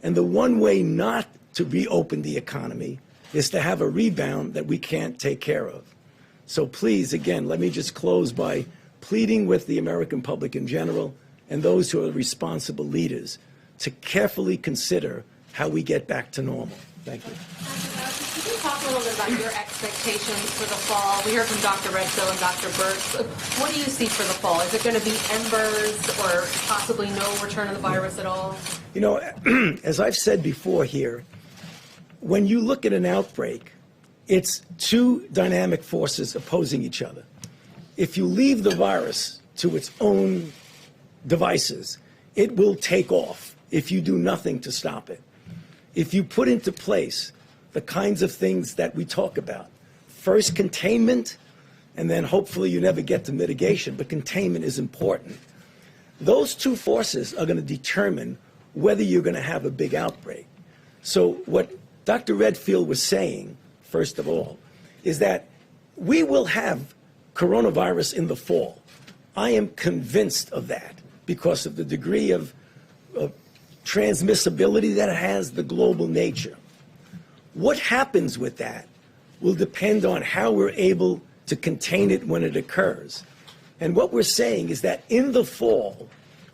And the one way not to reopen the economy is to have a rebound that we can't take care of. So please, again, let me just close by pleading with the American public in general and those who are responsible leaders to carefully consider how we get back to normal. Thank you. Can you talk a little bit about your expectations for the fall? We heard from Dr. Redfield and Dr. Birx. What do you see for the fall? Is it going to be embers or possibly no return of the virus at all? You know, as I've said before here, when you look at an outbreak, it's two dynamic forces opposing each other. If you leave the virus to its own devices, it will take off if you do nothing to stop it. If you put into place the kinds of things that we talk about, first containment, and then hopefully you never get to mitigation, but containment is important. Those two forces are going to determine whether you're going to have a big outbreak. So what Dr. Redfield was saying, first of all, is that we will have coronavirus in the fall. I am convinced of that because of the degree of transmissibility that it has, the global nature. What happens with that will depend on how we're able to contain it when it occurs. And what we're saying is that in the fall,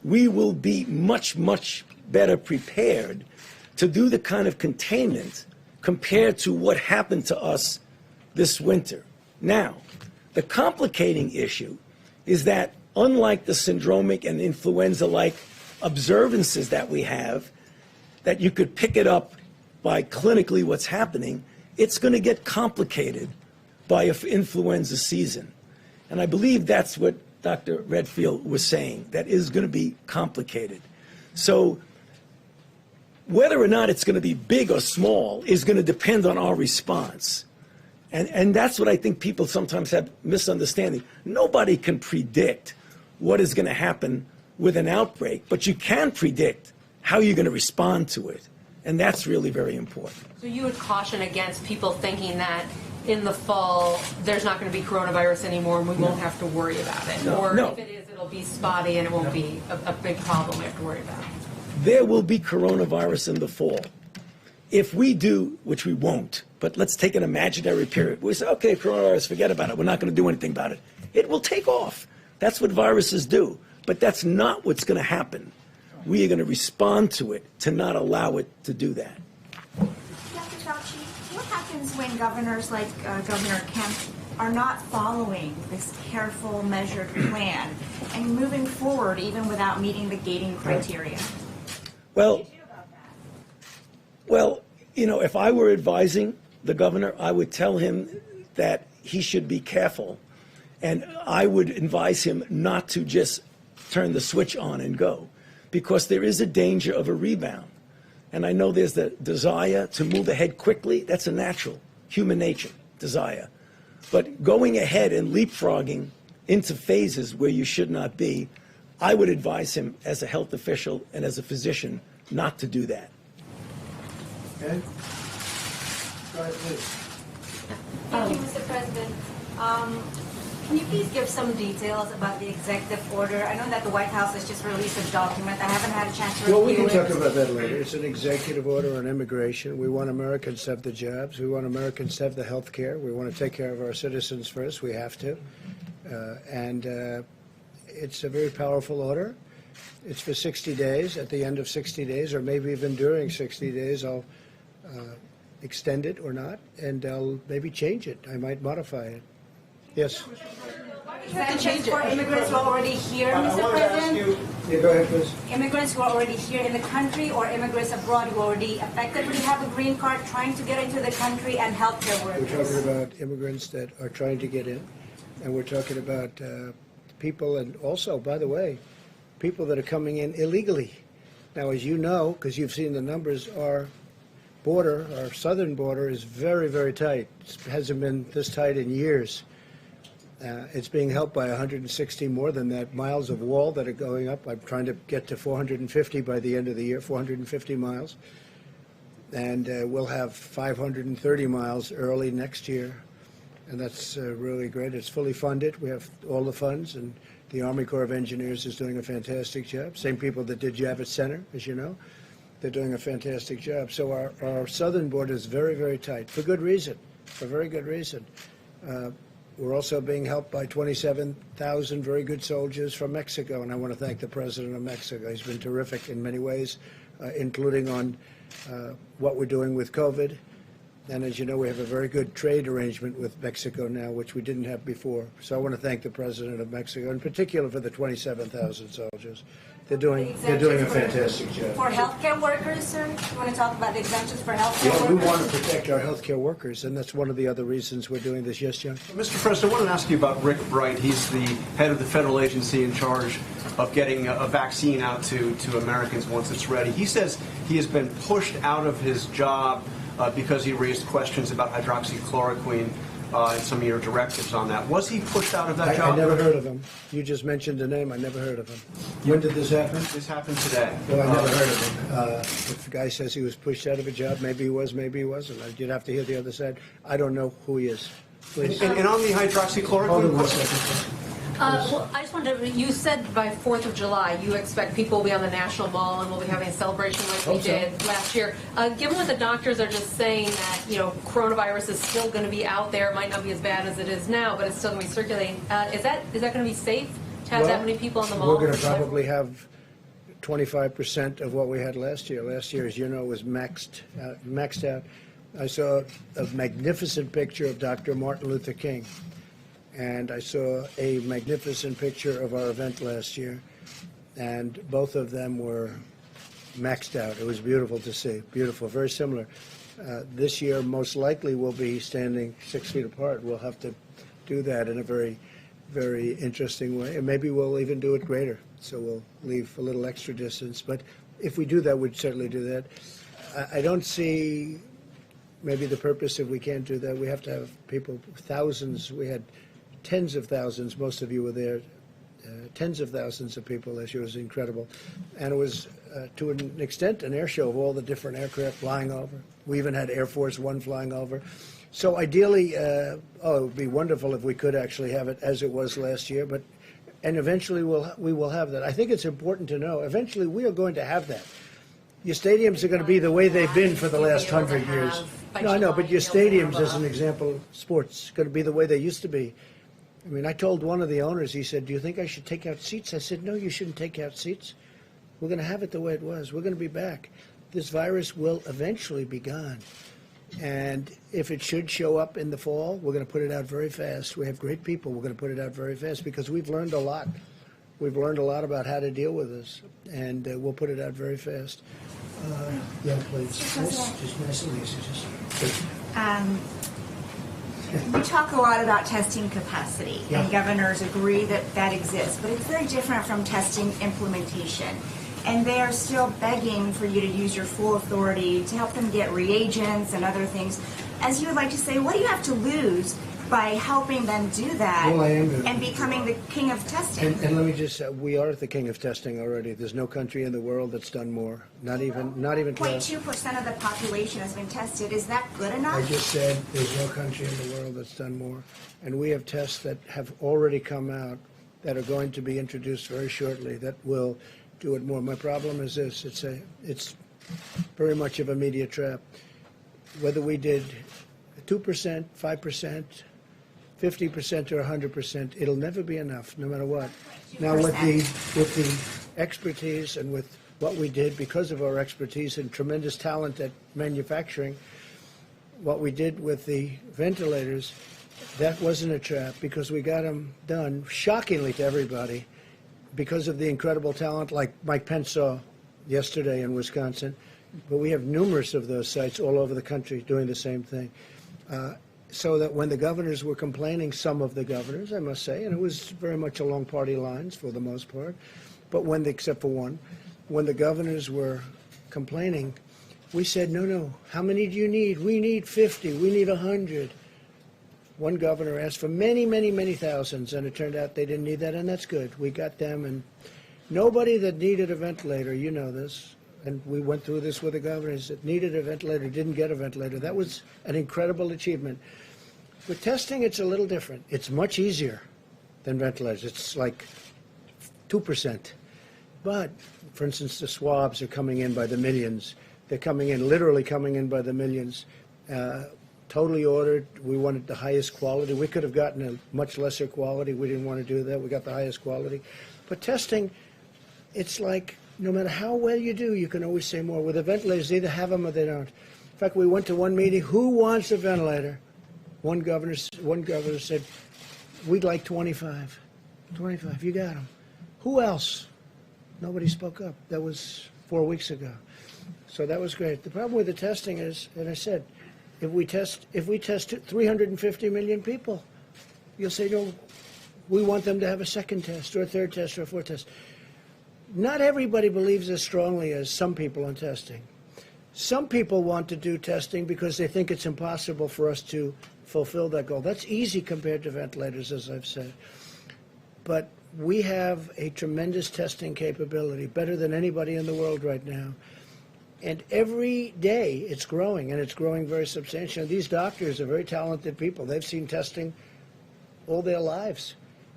we will be much, much better prepared to do the kind of containment compared to what happened to us this winter. Now, the complicating issue is that unlike the syndromic and influenza-like observances that we have, that you could pick it up by clinically what's happening, it's going to get complicated by an influenza season. And I believe that's what Dr. Redfield was saying, that is going to be complicated. So whether or not it's going to be big or small is going to depend on our response. And that's what I think people sometimes have misunderstanding. Nobody can predict what is going to happen with an outbreak, but you can predict how you're going to respond to it. And that's really very important. So you would caution against people thinking that in the fall there's not going to be coronavirus anymore and we won't have to worry about it. Or if it is, it'll be spotty and it won't be a big problem we have to worry about. There will be coronavirus in the fall. If we do, which we won't, but let's take an imaginary period. We say, okay, coronavirus, forget about it. We're not going to do anything about it. It will take off. That's what viruses do. But that's not what's going to happen. We are going to respond to it to not allow it to do that. Dr. Fauci, what happens when governors like Governor Kemp are not following this careful, measured plan and moving forward even without meeting the gating criteria? Well, you know, if I were advising the governor, I would tell him that he should be careful. And I would advise him not to just turn the switch on and go, because there is a danger of a rebound. And I know there's the desire to move ahead quickly. That's a natural human nature desire. But going ahead and leapfrogging into phases where you should not be, I would advise him as a health official and as a physician not to do that. Okay? Go ahead, please. Thank you, Mr. President. Can you please give some details about the executive order? I know that the White House has just released a document. I haven't had a chance to review it. Well, we can talk about that later. It's an executive order on immigration. We want Americans to have the jobs. We want Americans to have the health care. We want to take care of our citizens first. We have to. It's a very powerful order. It's for 60 days. At the end of 60 days, or maybe even during 60 days, I'll extend it or not, and I'll maybe change it. I might modify it. Yes. Exemptions for immigrants who are already here, Mr. President? Yeah, go ahead, please. Immigrants who are already here in the country or immigrants abroad who already effectively have a green card trying to get into the country and help their workers. We're talking about immigrants that are trying to get in, and we're talking about people, and also, by the way, people that are coming in illegally. Now, as you know, because you've seen the numbers, our border, our southern border, is very, very tight. It hasn't been this tight in years. It's being helped by 160 more than that miles of wall that are going up. I'm trying to get to 450 by the end of the year, 450 miles. And we'll have 530 miles early next year. And that's really great. It's fully funded. We have all the funds, and the Army Corps of Engineers is doing a fantastic job. Same people that did Javits Center, as you know. They're doing a fantastic job. So our southern border is very, very tight, for good reason, for very good reason. we're also being helped by 27,000 very good soldiers from Mexico, and I want to thank the President of Mexico. He's been terrific in many ways, including on what we're doing with COVID. And as you know, we have a very good trade arrangement with Mexico now, which we didn't have before. So I want to thank the President of Mexico, in particular for the 27,000 soldiers. They're doing a fantastic job. For healthcare workers, sir, you want to talk about the exemptions for healthcare Yeah, workers? we want to protect our healthcare workers, and that's one of the other reasons we're doing this. Yes, John? Mr. President, I wanted to ask you about Rick Bright. He's the head of the federal agency in charge of getting a vaccine out to Americans once it's ready. He says he has been pushed out of his job because he raised questions about hydroxychloroquine and some of your directives on that. Was he pushed out of that job? I never heard of him. You just mentioned the name. I never heard of him. When did this happen? This happened today. Well, I never heard of him. If the guy says he was pushed out of a job, maybe he was, maybe he wasn't. You'd have to hear the other side. I don't know who he is. Please. And on the hydroxychloroquine Hold on one question. second. Well, I just wanted to, you said by 4th of July, you expect people will be on the National Mall and we'll be having a celebration like we Hope so. did last year. Given what the doctors are just saying that, coronavirus is still going to be out there, it might not be as bad as it is now, but it's still going to be circulating. Is that going to be safe to have that many people on the mall? We're going to probably have 25% of what we had last year. Last year, as you know, was maxed out. I saw a magnificent picture of Dr. Martin Luther King. And I saw a magnificent picture of our event last year, and both of them were maxed out. It was beautiful to see, beautiful, very similar. This year, most likely, we'll be standing 6 feet apart. We'll have to do that in a very, very interesting way, and maybe we'll even do it greater. So we'll leave a little extra distance. But if we do that, we'd certainly do that. I don't see maybe the purpose if we can't do that. We have to have people, thousands. We had tens of thousands, most of you were there, tens of thousands of people last year. It was incredible. And it was, to an extent, an air show of all the different aircraft flying over. We even had Air Force One flying over. So ideally, it would be wonderful if we could actually have it as it was last year, and eventually we will have that. I think it's important to know, eventually we are going to have that. Your stadiums are going to be the way they've been for the last 100 years. No, I know, but your stadiums, as an example, sports, going to be the way they used to be. I mean, I told one of the owners, he said, do you think I should take out seats? I said, no, you shouldn't take out seats. We're going to have it the way it was. We're going to be back. This virus will eventually be gone. And if it should show up in the fall, we're going to put it out very fast. We have great people. We're going to put it out very fast because we've learned a lot. We've learned a lot about how to deal with this, and we'll put it out very fast. Yeah, please. Just nice and easy. We talk a lot about testing capacity, and governors agree that that exists, but it's very different from testing implementation. And they are still begging for you to use your full authority to help them get reagents and other things. As you would like to say, what do you have to lose by helping them do that and becoming the king of testing? And let me just say, we are the king of testing already. There's no country in the world that's done more. Not even 0.2% of the population has been tested. Is that good enough? I just said there's no country in the world that's done more. And we have tests that have already come out that are going to be introduced very shortly that will do it more. My problem is this. It's very much of a media trap. Whether we did 2%, 5%, 50% or 100%, it'll never be enough, no matter what. Now, with the expertise and with what we did, because of our expertise and tremendous talent at manufacturing, what we did with the ventilators, that wasn't a trap because we got them done, shockingly to everybody, because of the incredible talent like Mike Pence saw yesterday in Wisconsin. But we have numerous of those sites all over the country doing the same thing. So that when the governors were complaining, some of the governors, I must say, and it was very much along party lines for the most part, but except for one, when the governors were complaining, we said, no, how many do you need? We need 50, we need 100. One governor asked for many, many, many thousands, and it turned out they didn't need that, and that's good. We got them, and nobody that needed a ventilator, you know this, and we went through this with the governors that needed a ventilator, didn't get a ventilator. That was an incredible achievement. With testing, it's a little different. It's much easier than ventilators. It's like 2%. But, for instance, the swabs are coming in by the millions. They're literally coming in by the millions. totally ordered. We wanted the highest quality. We could have gotten a much lesser quality. We didn't want to do that. We got the highest quality. But testing, it's like no matter how well you do, you can always say more. With the ventilators, they either have them or they don't. In fact, we went to one meeting. Who wants a ventilator? One governor said, we'd like 25. 25, you got them. Who else? Nobody spoke up. That was 4 weeks ago. So that was great. The problem with the testing is, and I said, if we test 350 million people, you'll say, no, we want them to have a second test or a third test or a fourth test. Not everybody believes as strongly as some people on testing. Some people want to do testing because they think it's impossible for us to fulfill that goal. That's easy compared to ventilators, as I've said. But we have a tremendous testing capability, better than anybody in the world right now. And every day it's growing, and it's growing very substantially. These doctors are very talented people. They've seen testing all their lives.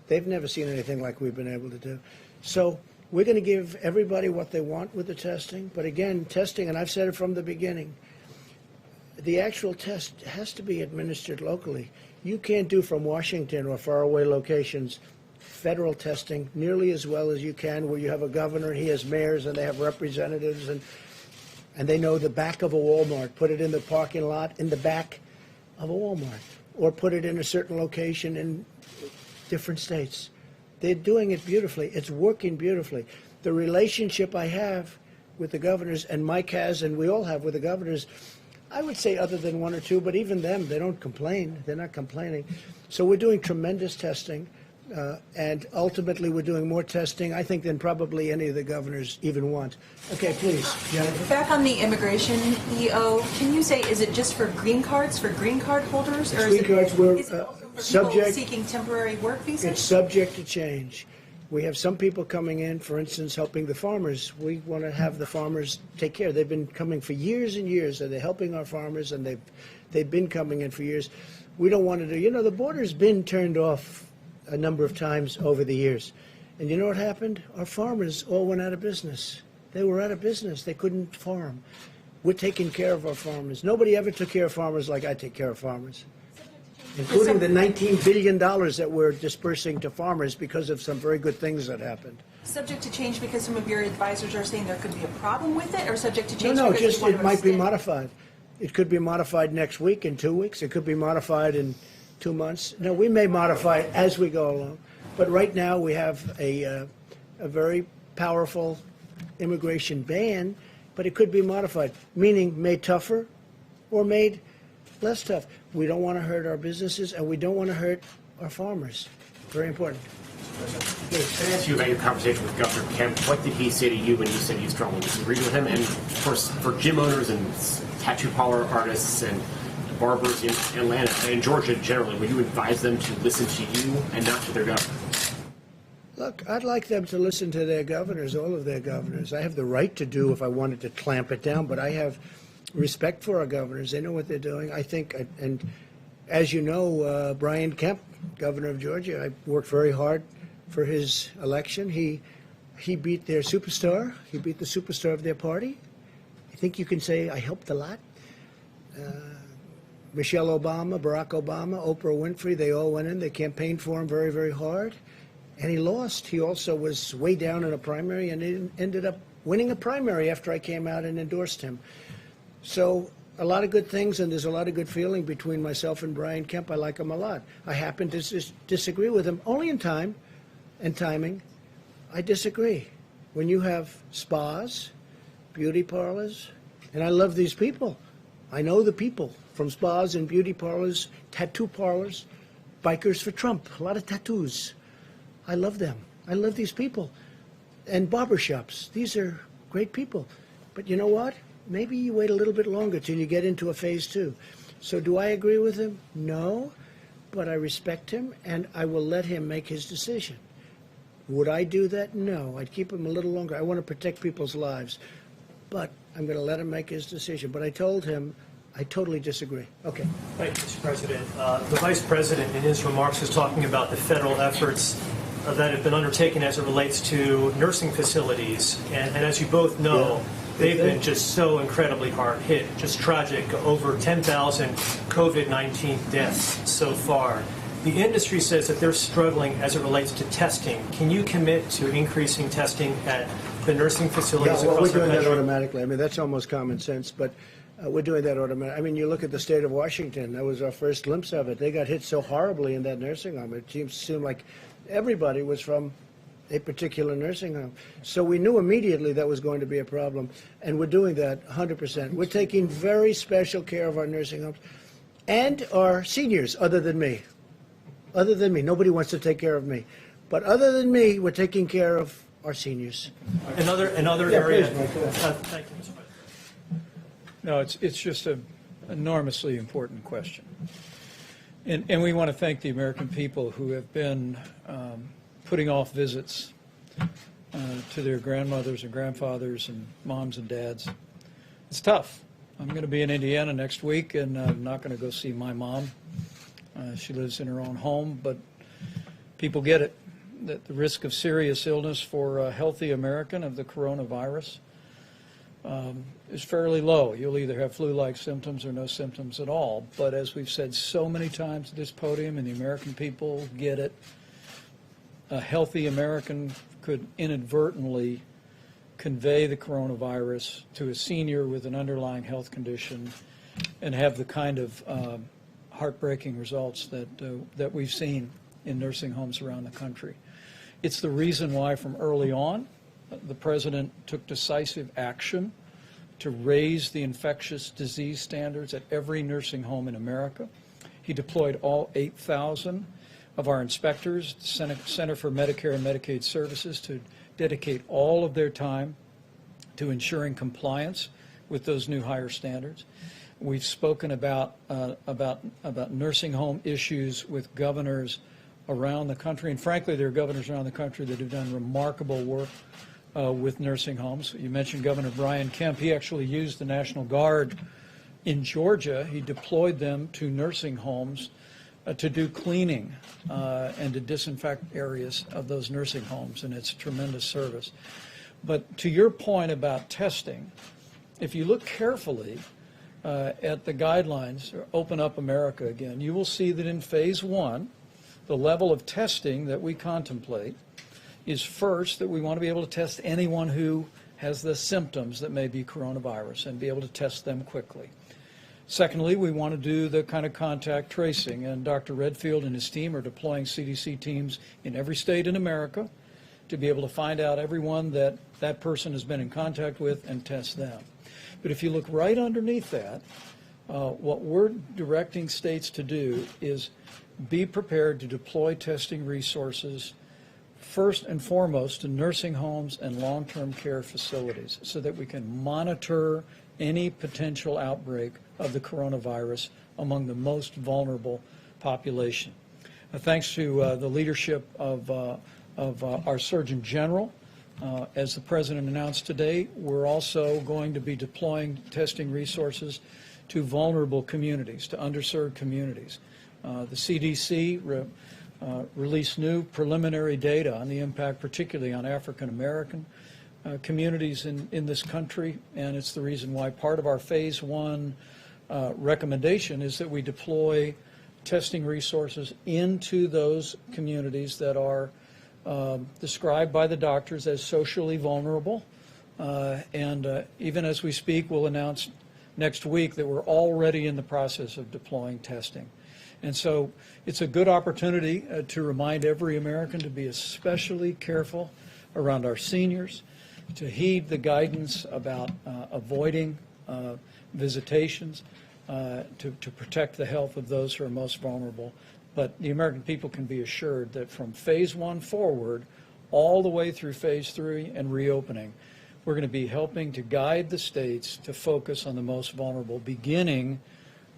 They've never seen anything like we've been able to do. So we're going to give everybody what they want with the testing. But again, testing, and I've said it from the beginning, the actual test has to be administered locally. You can't do from Washington or faraway locations federal testing nearly as well as you can where you have a governor, he has mayors, and they have representatives, and they know the back of a Walmart. Put it in the parking lot in the back of a Walmart, or put it in a certain location in different states. They're doing it beautifully. It's working beautifully. The relationship I have with the governors, and Mike has, and we all have with the governors, I would say other than one or two, but even them, they don't complain. They're not complaining. So we're doing tremendous testing. And ultimately, we're doing more testing, I think, than probably any of the governors even want. Okay, please, Jennifer. Back on the immigration, EO, can you say, is it just for green cards, for green card holders? Or Green cards were is it also for subject, people seeking temporary work visas? It's subject to change. We have some people coming in, for instance, helping the farmers. We want to have the farmers take care. They've been coming for years and years, and they're helping our farmers, and they've been coming in for years. We don't want to do, the border's been turned off a number of times over the years. And you know what happened? Our farmers all went out of business. They were out of business. They couldn't farm. We're taking care of our farmers. Nobody ever took care of farmers like I take care of farmers, including the $19 billion that we're dispersing to farmers because of some very good things that happened. Subject to change because some of your advisors are saying there could be a problem with it, or subject to change No, because just you want it to might be extend? modified. It could be modified next week, in 2 weeks. It could be modified in 2 months. No, we may modify it as we go along. But right now we have a very powerful immigration ban, but it could be modified, meaning made tougher or made less tough. We don't want to hurt our businesses, and we don't want to hurt our farmers. Very important. Can I ask you about your conversation with Governor Kemp? What did he say to you when you said you strongly disagreed with him? And for gym owners and tattoo parlor artists and barbers in Atlanta and in Georgia generally, would you advise them to listen to you and not to their governor? Look, I'd like them to listen to their governors, all of their governors. I have the right to do if I wanted to clamp it down, but I have respect for our governors. They know what they're doing. I think, and as you know, Brian Kemp, governor of Georgia, I worked very hard for his election. He beat their superstar. He beat the superstar of their party. I think you can say I helped a lot. Michelle Obama, Barack Obama, Oprah Winfrey, they all went in. They campaigned for him very, very hard. And he lost. He also was way down in a primary and he ended up winning a primary after I came out and endorsed him. So a lot of good things, and there's a lot of good feeling between myself and Brian Kemp. I like him a lot. I happen to disagree with him only in time and timing. I disagree. When you have spas, beauty parlors, and I love these people. I know the people from spas and beauty parlors, tattoo parlors, bikers for Trump, a lot of tattoos. I love them. I love these people. And barbershops. These are great people. But you know what? Maybe you wait a little bit longer till you get into a phase 2. So do I agree with him? No. But I respect him, and I will let him make his decision. Would I do that? No. I'd keep him a little longer. I want to protect people's lives. But I'm going to let him make his decision. But I told him I totally disagree. Okay. Thank you, Mr. President. The Vice President, in his remarks, was talking about the federal efforts that have been undertaken as it relates to nursing facilities. And as you both know, they've been just so incredibly hard hit, just tragic, over 10,000 COVID-19 deaths so far. The industry says that they're struggling as it relates to testing. Can you commit to increasing testing at the nursing facilities Yeah, well, across we're the doing that country? automatically. I mean, that's almost common sense, but we're doing that automatically. I mean, you look at the state of Washington. That was our first glimpse of it. They got hit so horribly in that nursing home. It seemed like everybody was from a particular nursing home. So we knew immediately that was going to be a problem, and we're doing that 100%. We're taking very special care of our nursing homes and our seniors, other than me. Other than me. Nobody wants to take care of me. But other than me, we're taking care of our seniors. Another Yeah, area. please, Mike, go ahead. Thank you, Mr. President. No, it's just an enormously important question. And we want to thank the American people who have been putting off visits to their grandmothers and grandfathers and moms and dads. It's tough. I'm going to be in Indiana next week, and I'm not going to go see my mom. She lives in her own home, but people get it, that the risk of serious illness for a healthy American of the coronavirus is fairly low. You'll either have flu-like symptoms or no symptoms at all. But as we've said so many times at this podium, and the American people get it, a healthy American could inadvertently convey the coronavirus to a senior with an underlying health condition and have the kind of heartbreaking results that we've seen in nursing homes around the country. It's the reason why from early on the President took decisive action to raise the infectious disease standards at every nursing home in America. He deployed all 8,000 of our inspectors, the Center for Medicare and Medicaid Services, to dedicate all of their time to ensuring compliance with those new higher standards. We've spoken about nursing home issues with governors around the country, and frankly, there are governors around the country that have done remarkable work with nursing homes. You mentioned Governor Brian Kemp. He actually used the National Guard in Georgia. He deployed them to nursing homes to do cleaning and to disinfect areas of those nursing homes, and it's tremendous service. But to your point about testing, if you look carefully at the guidelines, Open Up America again, you will see that in phase one, the level of testing that we contemplate is first that we want to be able to test anyone who has the symptoms that may be coronavirus and be able to test them quickly. Secondly, we want to do the kind of contact tracing, and Dr. Redfield and his team are deploying CDC teams in every state in America to be able to find out everyone that that person has been in contact with and test them. But if you look right underneath that, what we're directing states to do is be prepared to deploy testing resources first and foremost to nursing homes and long-term care facilities so that we can monitor any potential outbreak of the coronavirus among the most vulnerable population. Thanks to the leadership of our Surgeon General, as the President announced today, we're also going to be deploying testing resources to vulnerable communities, to underserved communities. The CDC released new preliminary data on the impact, particularly on African American communities in this country, and it's the reason why part of our phase one recommendation is that we deploy testing resources into those communities that are described by the doctors as socially vulnerable. And even as we speak, we'll announce next week that we're already in the process of deploying testing. And so it's a good opportunity to remind every American to be especially careful around our seniors, to heed the guidance about avoiding visitations, to protect the health of those who are most vulnerable. But the American people can be assured that from phase one forward, all the way through phase three and reopening, we're going to be helping to guide the states to focus on the most vulnerable, beginning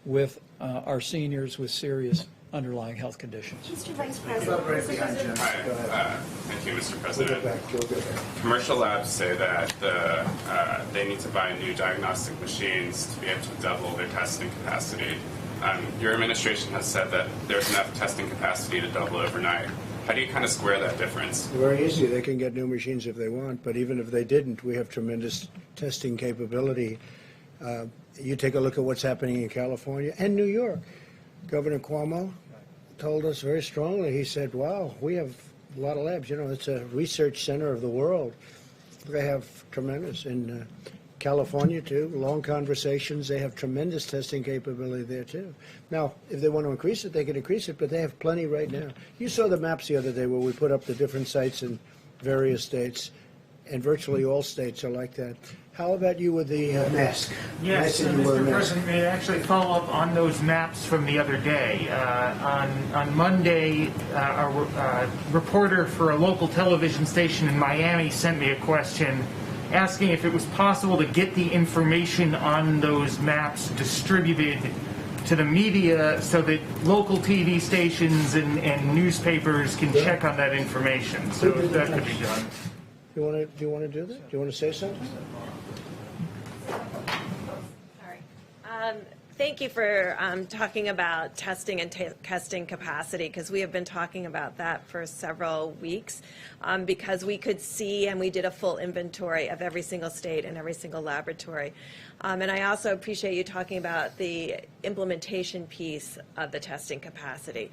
with our seniors with serious underlying health conditions. Mr. Vice President. Hi, thank you, Mr. President. Commercial labs say that they need to buy new diagnostic machines to be able to double their testing capacity. Your administration has said that there's enough testing capacity to double overnight. How do you kind of square that difference? Very easy. They can get new machines if they want, but even if they didn't, we have tremendous testing capability. You take a look at what's happening in California and New York. Governor Cuomo told us very strongly, he said, wow, we have a lot of labs. You know, it's a research center of the world. They have tremendous. In California, too, long conversations. They have tremendous testing capability there, too. Now, if they want to increase it, they can increase it, but they have plenty right now. You saw the maps the other day where we put up the different sites in various states, and virtually all states are like that. How about you with the mask? Yes, Mr. President, may I actually follow up on those maps from the other day? On Monday, a reporter for a local television station in Miami sent me a question asking if it was possible to get the information on those maps distributed to the media so that local TV stations and newspapers can check on that information. So that could be done. Do you want to do that? Do you want to say something? Thank you for talking about testing and testing capacity, because we have been talking about that for several weeks, because we could see and we did a full inventory of every single state and every single laboratory. And I also appreciate you talking about the implementation piece of the testing capacity.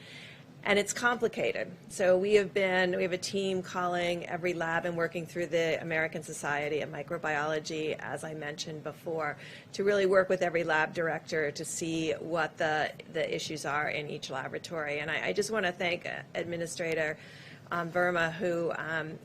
And it's complicated. So we have a team calling every lab and working through the American Society of Microbiology, as I mentioned before, to really work with every lab director to see what the issues are in each laboratory. And I just want to thank Administrator Verma, who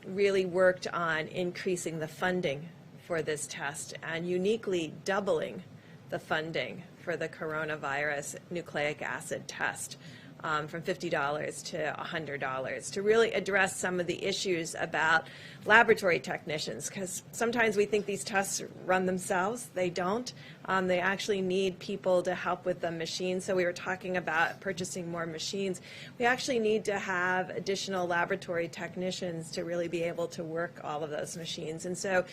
really worked on increasing the funding for this test and uniquely doubling the funding for the coronavirus nucleic acid test. From $50 to $100 to really address some of the issues about laboratory technicians, because sometimes we think these tests run themselves. They don't. They actually need people to help with the machines. So we were talking about purchasing more machines. We actually need to have additional laboratory technicians to really be able to work all of those machines. And so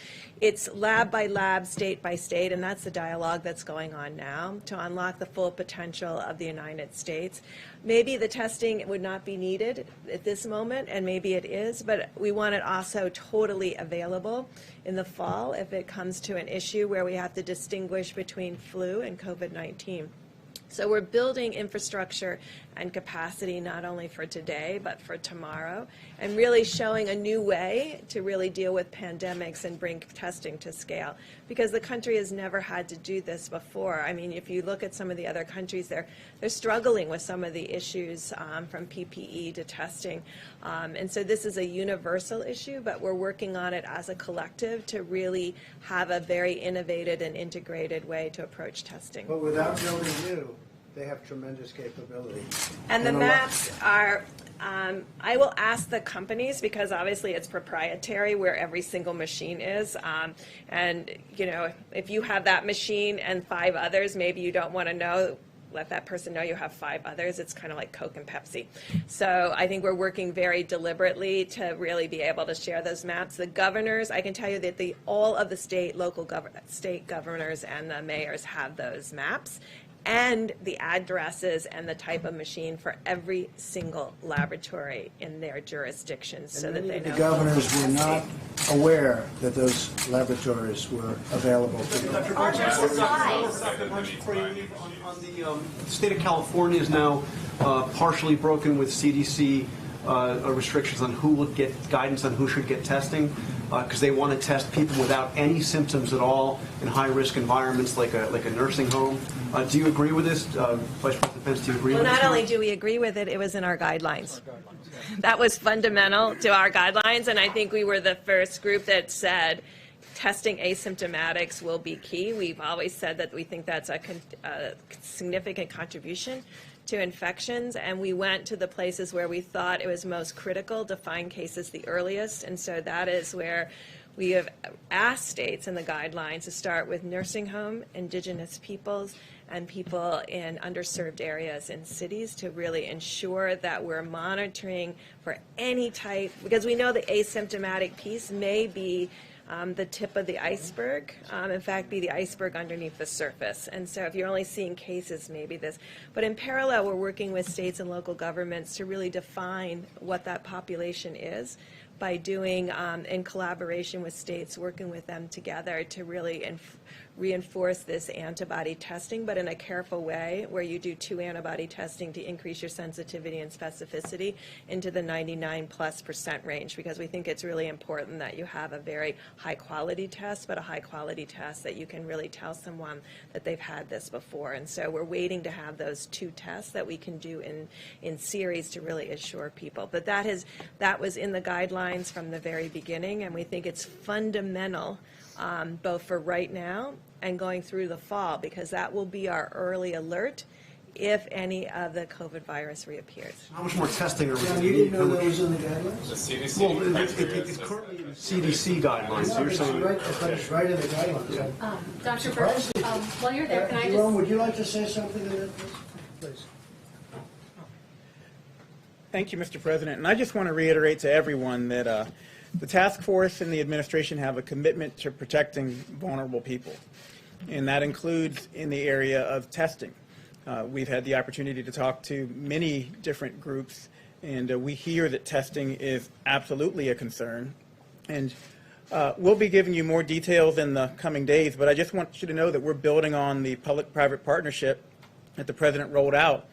it's lab by lab, state by state, and that's the dialogue that's going on now to unlock the full potential of the United States. Maybe the testing would not be needed at this moment, and maybe it is, but we want it also totally available in the fall if it comes to an issue where we have to distinguish between flu and COVID-19. So we're building infrastructure and capacity not only for today, but for tomorrow, and really showing a new way to really deal with pandemics and bring testing to scale, because the country has never had to do this before. I mean, if you look at some of the other countries, they're struggling with some of the issues from PPE to testing. And so this is a universal issue, but we're working on it as a collective to really have a very innovative and integrated way to approach testing. But without building new, they have tremendous capability. And the maps are, I will ask the companies, because obviously it's proprietary where every single machine is. And, you know, if you have that machine and 5 others, maybe you don't want to know, let that person know you have 5 others. It's kind of like Coke and Pepsi. So I think we're working very deliberately to really be able to share those maps. The governors, I can tell you that all of the state governors and the mayors have those maps, and the addresses and the type of machine for every single laboratory in their jurisdictions, so that they know. The governors were not aware that those laboratories were available to them. Dr. Barnes, before you leave, on the state of California is now partially broken with CDC restrictions on who will get guidance on who should get testing, because they want to test people without any symptoms at all in high-risk environments like a nursing home. Do you agree with this? Vice President Pence, do you agree with this? Well, not only do we agree with it, it was in our guidelines. That was fundamental to our guidelines, and I think we were the first group that said testing asymptomatics will be key. We've always said that we think that's a significant contribution to infections, and we went to the places where we thought it was most critical to find cases the earliest, and so that is where we have asked states in the guidelines to start with nursing home, indigenous peoples, and people in underserved areas in cities to really ensure that we're monitoring for any type, because we know the asymptomatic piece may be the tip of the iceberg, in fact, be the iceberg underneath the surface. And so if you're only seeing cases, maybe this. But in parallel, we're working with states and local governments to really define what that population is by doing, in collaboration with states, working with them together to really reinforce this antibody testing, but in a careful way where you do 2 antibody testing to increase your sensitivity and specificity into the 99+% range, because we think it's really important that you have a very high quality test, but a high quality test that you can really tell someone that they've had this before. And so we're waiting to have those 2 tests that we can do in series to really assure people. But that was in the guidelines from the very beginning, and we think it's fundamental both for right now and going through the fall, because that will be our early alert if any of the COVID virus reappears. How much more testing are we John, going you to didn't need? know that was in the guidelines? The CDC Well, criteria it's says currently in the that- CDC guidelines. No, You're it's saying right, I thought it's right in the guidelines. Dr. Burke, while you're there, can I Jerome, just... would you like to say something to that, please? Thank you, Mr. President. And I just want to reiterate to everyone that the task force and the administration have a commitment to protecting vulnerable people. And that includes in the area of testing. We've had the opportunity to talk to many different groups, and we hear that testing is absolutely a concern. And we'll be giving you more details in the coming days, but I just want you to know that we're building on the public-private partnership that the President rolled out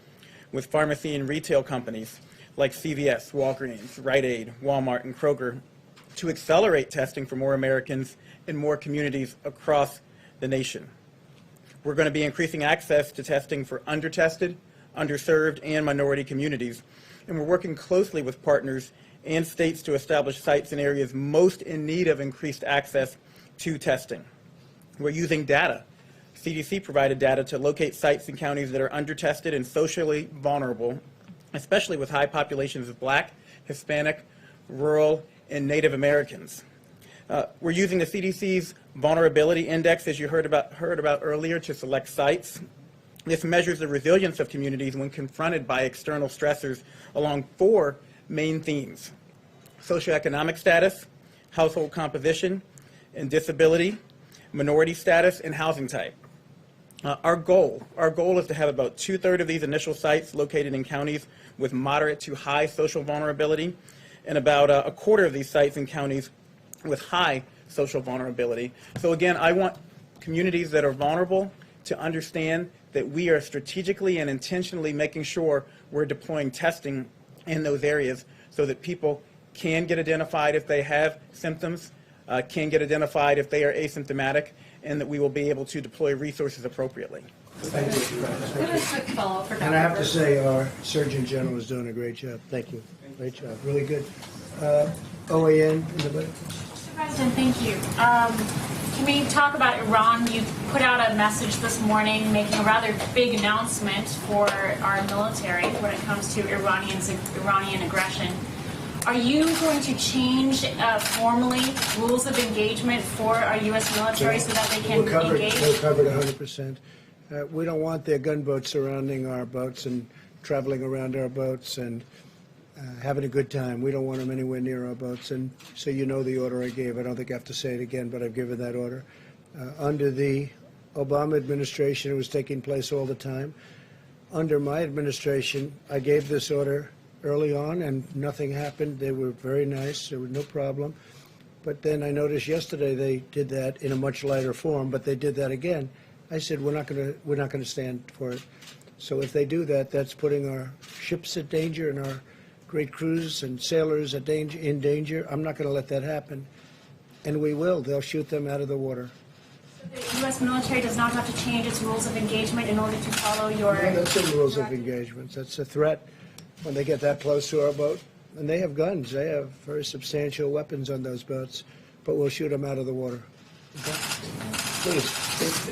with pharmacy and retail companies like CVS, Walgreens, Rite Aid, Walmart, and Kroger to accelerate testing for more Americans in more communities across the nation. We're going to be increasing access to testing for undertested, underserved, and minority communities, and we're working closely with partners and states to establish sites in areas most in need of increased access to testing. We're using data. CDC provided data to locate sites in counties that are undertested and socially vulnerable, especially with high populations of Black, Hispanic, rural, and Native Americans. We're using the CDC's Vulnerability Index, as you heard about earlier, to select sites. This measures the resilience of communities when confronted by external stressors along 4 main themes: socioeconomic status, household composition, and disability, minority status, and housing type. Our goal is to have about 2/3 of these initial sites located in counties with moderate to high social vulnerability, and about 1/4 of these sites in counties with high social vulnerability. So again, I want communities that are vulnerable to understand that we are strategically and intentionally making sure we're deploying testing in those areas so that people can get identified if they have symptoms, can get identified if they are asymptomatic, and that we will be able to deploy resources appropriately. Thank you. I have a quick follow-up for Dr. And I have to Burke. say, our Surgeon General is doing a great job. Thank you. Great job. Really good. OAN in the back. Mr. President, thank you. Can we talk about Iran? You put out a message this morning making a rather big announcement for our military when it comes to Iranian aggression. Are you going to change formally rules of engagement for our U.S. military so that they can engage? We're covered 100%. We don't want their gunboats surrounding our boats and traveling around our boats and having a good time. We don't want them anywhere near our boats. And so you know the order I gave. I don't think I have to say it again, but I've given that order. Under the Obama administration, it was taking place all the time. Under my administration, I gave this order early on, and nothing happened. They were very nice. There was no problem. But then I noticed yesterday they did that in a much lighter form, but they did that again. I said, we're not going to stand for it. So if they do that, that's putting our ships at danger and our great crews and sailors in danger. I'm not going to let that happen. And we will. They'll shoot them out of the water. The U.S. military does not have to change its rules of engagement in order to follow your... No, that's the rules of engagement. That's a threat when they get that close to our boat. And they have guns. They have very substantial weapons on those boats. But we'll shoot them out of the water. Okay? Please.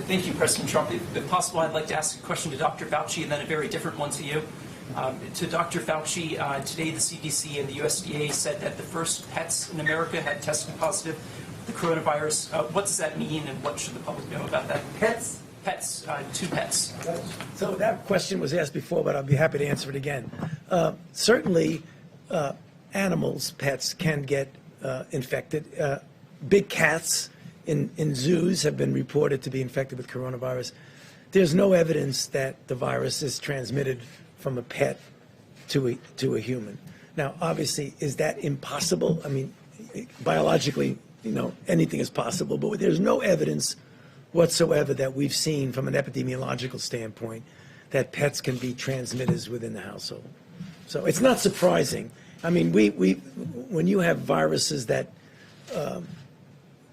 Thank you, President Trump. If possible, I'd like to ask a question to Dr. Fauci and then a very different one to you. To Dr. Fauci, today the CDC and the USDA said that the first pets in America had tested positive for the coronavirus. What does that mean, and what should the public know about that? Pets? Pets, 2 pets. So that question was asked before, but I'll be happy to answer it again. Certainly, animals, pets, can get infected. big cats in zoos have been reported to be infected with coronavirus. There's no evidence that the virus is transmitted from a pet to a human. Now, obviously, is that impossible? I mean, biologically, anything is possible, but there's no evidence whatsoever that we've seen from an epidemiological standpoint that pets can be transmitters within the household. So it's not surprising. I mean, when you have viruses that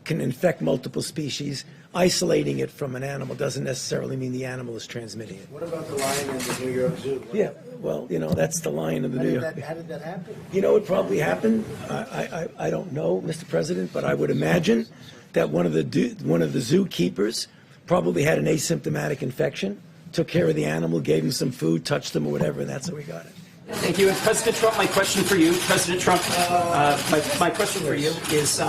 can infect multiple species, isolating it from an animal doesn't necessarily mean the animal is transmitting it. What about the lion in the New York Zoo? Yeah, well, that's the lion of the New York. How did that happen? It probably happened. I don't know, Mr. President, but I would imagine that one of the zookeepers probably had an asymptomatic infection, took care of the animal, gave him some food, touched him or whatever, and that's how we got it. Thank you. And President Trump, my question for you, President Trump, my question for you is,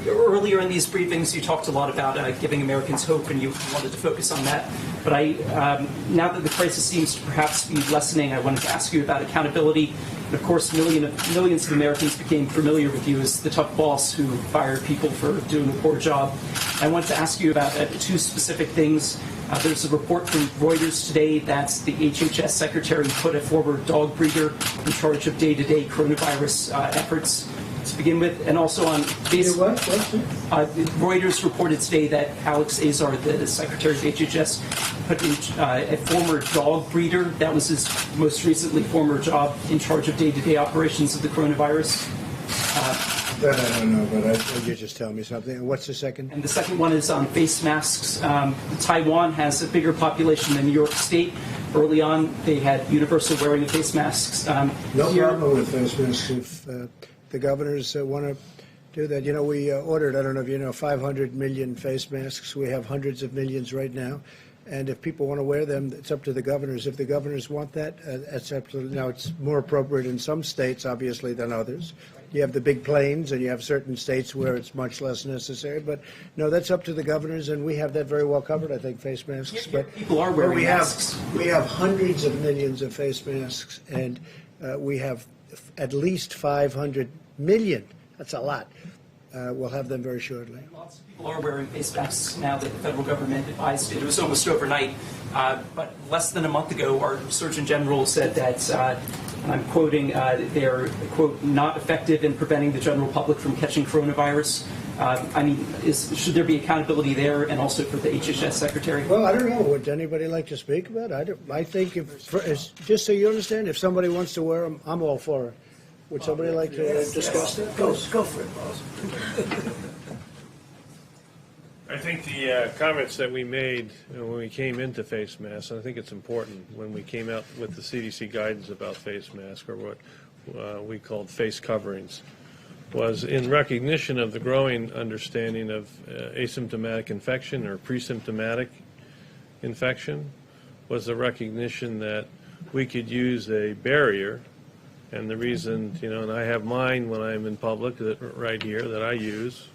earlier in these briefings, you talked a lot about giving Americans hope, and you wanted to focus on that. But now that the crisis seems to perhaps be lessening, I wanted to ask you about accountability. And of course, millions of Americans became familiar with you as the tough boss who fired people for doing a poor job. I wanted to ask you about two specific things. There's a report from Reuters today that the HHS secretary put a former dog breeder in charge of day-to-day coronavirus efforts to begin with, and also on Facebook. Reuters reported today that Alex Azar, the secretary of HHS, put a former dog breeder, that was his most recently former job, in charge of day-to-day operations of the coronavirus. That I don't know, but you just tell me something. And what's the second? And the second one is on face masks. Taiwan has a bigger population than New York State. Early on, they had universal wearing of face masks. No problem with face masks if the governors want to do that. We ordered, I don't know if you know, 500 million face masks. We have hundreds of millions right now. And if people want to wear them, it's up to the governors. If the governors want that, it's up to them. Now, it's more appropriate in some states, obviously, than others. You have the big plains, and you have certain states where it's much less necessary. But, no, that's up to the governors, and we have that very well covered, I think, face masks. But people are wearing masks. We have hundreds of millions of face masks, and we have at least 500 million. That's a lot. We'll have them very shortly. Lots of people are wearing face masks now that the federal government advised it. It was almost overnight. But less than a month ago, our Surgeon General said that, and I'm quoting, they're, quote, not effective in preventing the general public from catching coronavirus. Should there be accountability there and also for the HHS secretary? Well, I don't know. Would anybody like to speak about it? I think, just so you understand, if somebody wants to wear them, I'm all for it. Would somebody like to discuss that? Go for it, boss. I think the comments that we made when we came into face masks, and I think it's important when we came out with the CDC guidance about face masks, or what we called face coverings, was in recognition of the growing understanding of asymptomatic infection or pre-symptomatic infection, was the recognition that we could use a barrier. And the reason, and I have mine when I'm in public, right here, that I use,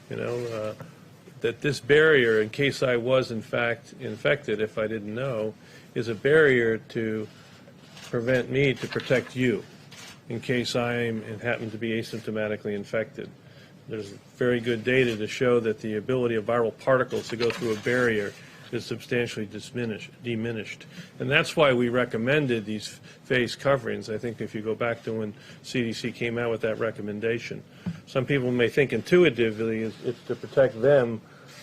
that this barrier, in case I was in fact infected, if I didn't know, is a barrier to prevent me to protect you, in case I happen to be asymptomatically infected. There's very good data to show that the ability of viral particles to go through a barrier is substantially diminished. And that's why we recommended these face coverings. I think if you go back to when CDC came out with that recommendation, some people may think intuitively it's to protect them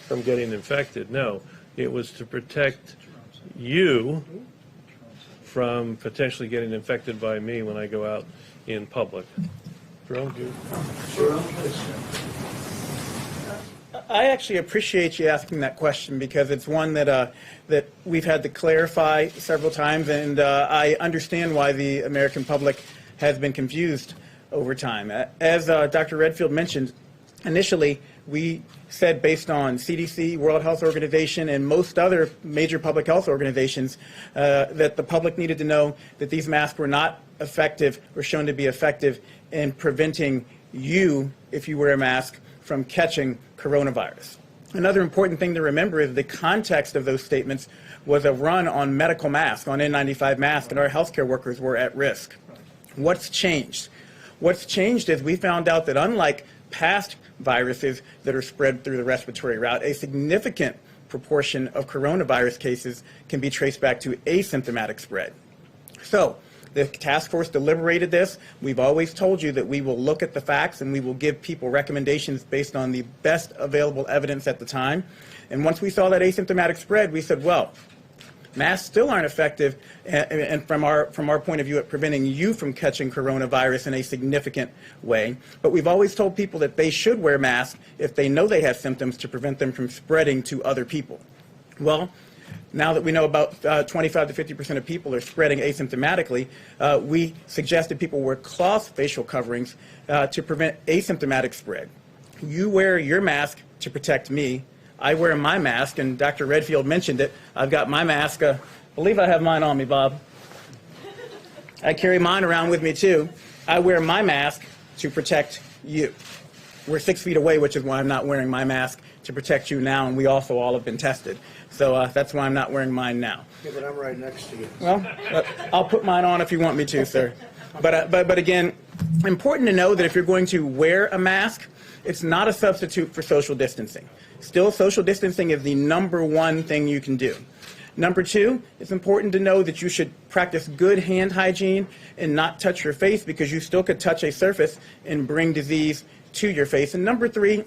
from getting infected. No, it was to protect you from potentially getting infected by me when I go out in public. Jerome, do you? Jerome, please. I actually appreciate you asking that question because it's one that that we've had to clarify several times, and I understand why the American public has been confused over time. As Dr. Redfield mentioned, initially we said, based on CDC, World Health Organization, and most other major public health organizations, that the public needed to know that these masks were not effective or shown to be effective in preventing you, if you wear a mask, from catching coronavirus. Another important thing to remember is the context of those statements was a run on medical masks, on N95 masks, and our healthcare workers were at risk. What's changed? What's changed is we found out that unlike past viruses that are spread through the respiratory route. A significant proportion of coronavirus cases can be traced back to asymptomatic spread. So the task force deliberated this. We've always told you that we will look at the facts and we will give people recommendations based on the best available evidence at the time. And once we saw that asymptomatic spread, we said, well, masks still aren't effective, and from our point of view, at preventing you from catching coronavirus in a significant way. But we've always told people that they should wear masks if they know they have symptoms to prevent them from spreading to other people. Well, now that we know about 25 to 50% of people are spreading asymptomatically, we suggested people wear cloth facial coverings to prevent asymptomatic spread. You wear your mask to protect me. I wear my mask, and Dr. Redfield mentioned it. I've got my mask. I believe I have mine on me, Bob. I carry mine around with me, too. I wear my mask to protect you. We're 6 feet away, which is why I'm not wearing my mask to protect you now, and we also all have been tested. So that's why I'm not wearing mine now. Yeah, but I'm right next to you. Well, I'll put mine on if you want me to, sir. But again, important to know that if you're going to wear a mask, it's not a substitute for social distancing. Still, social distancing is the #1 thing you can do. Number 2, it's important to know that you should practice good hand hygiene and not touch your face, because you still could touch a surface and bring disease to your face. And number 3,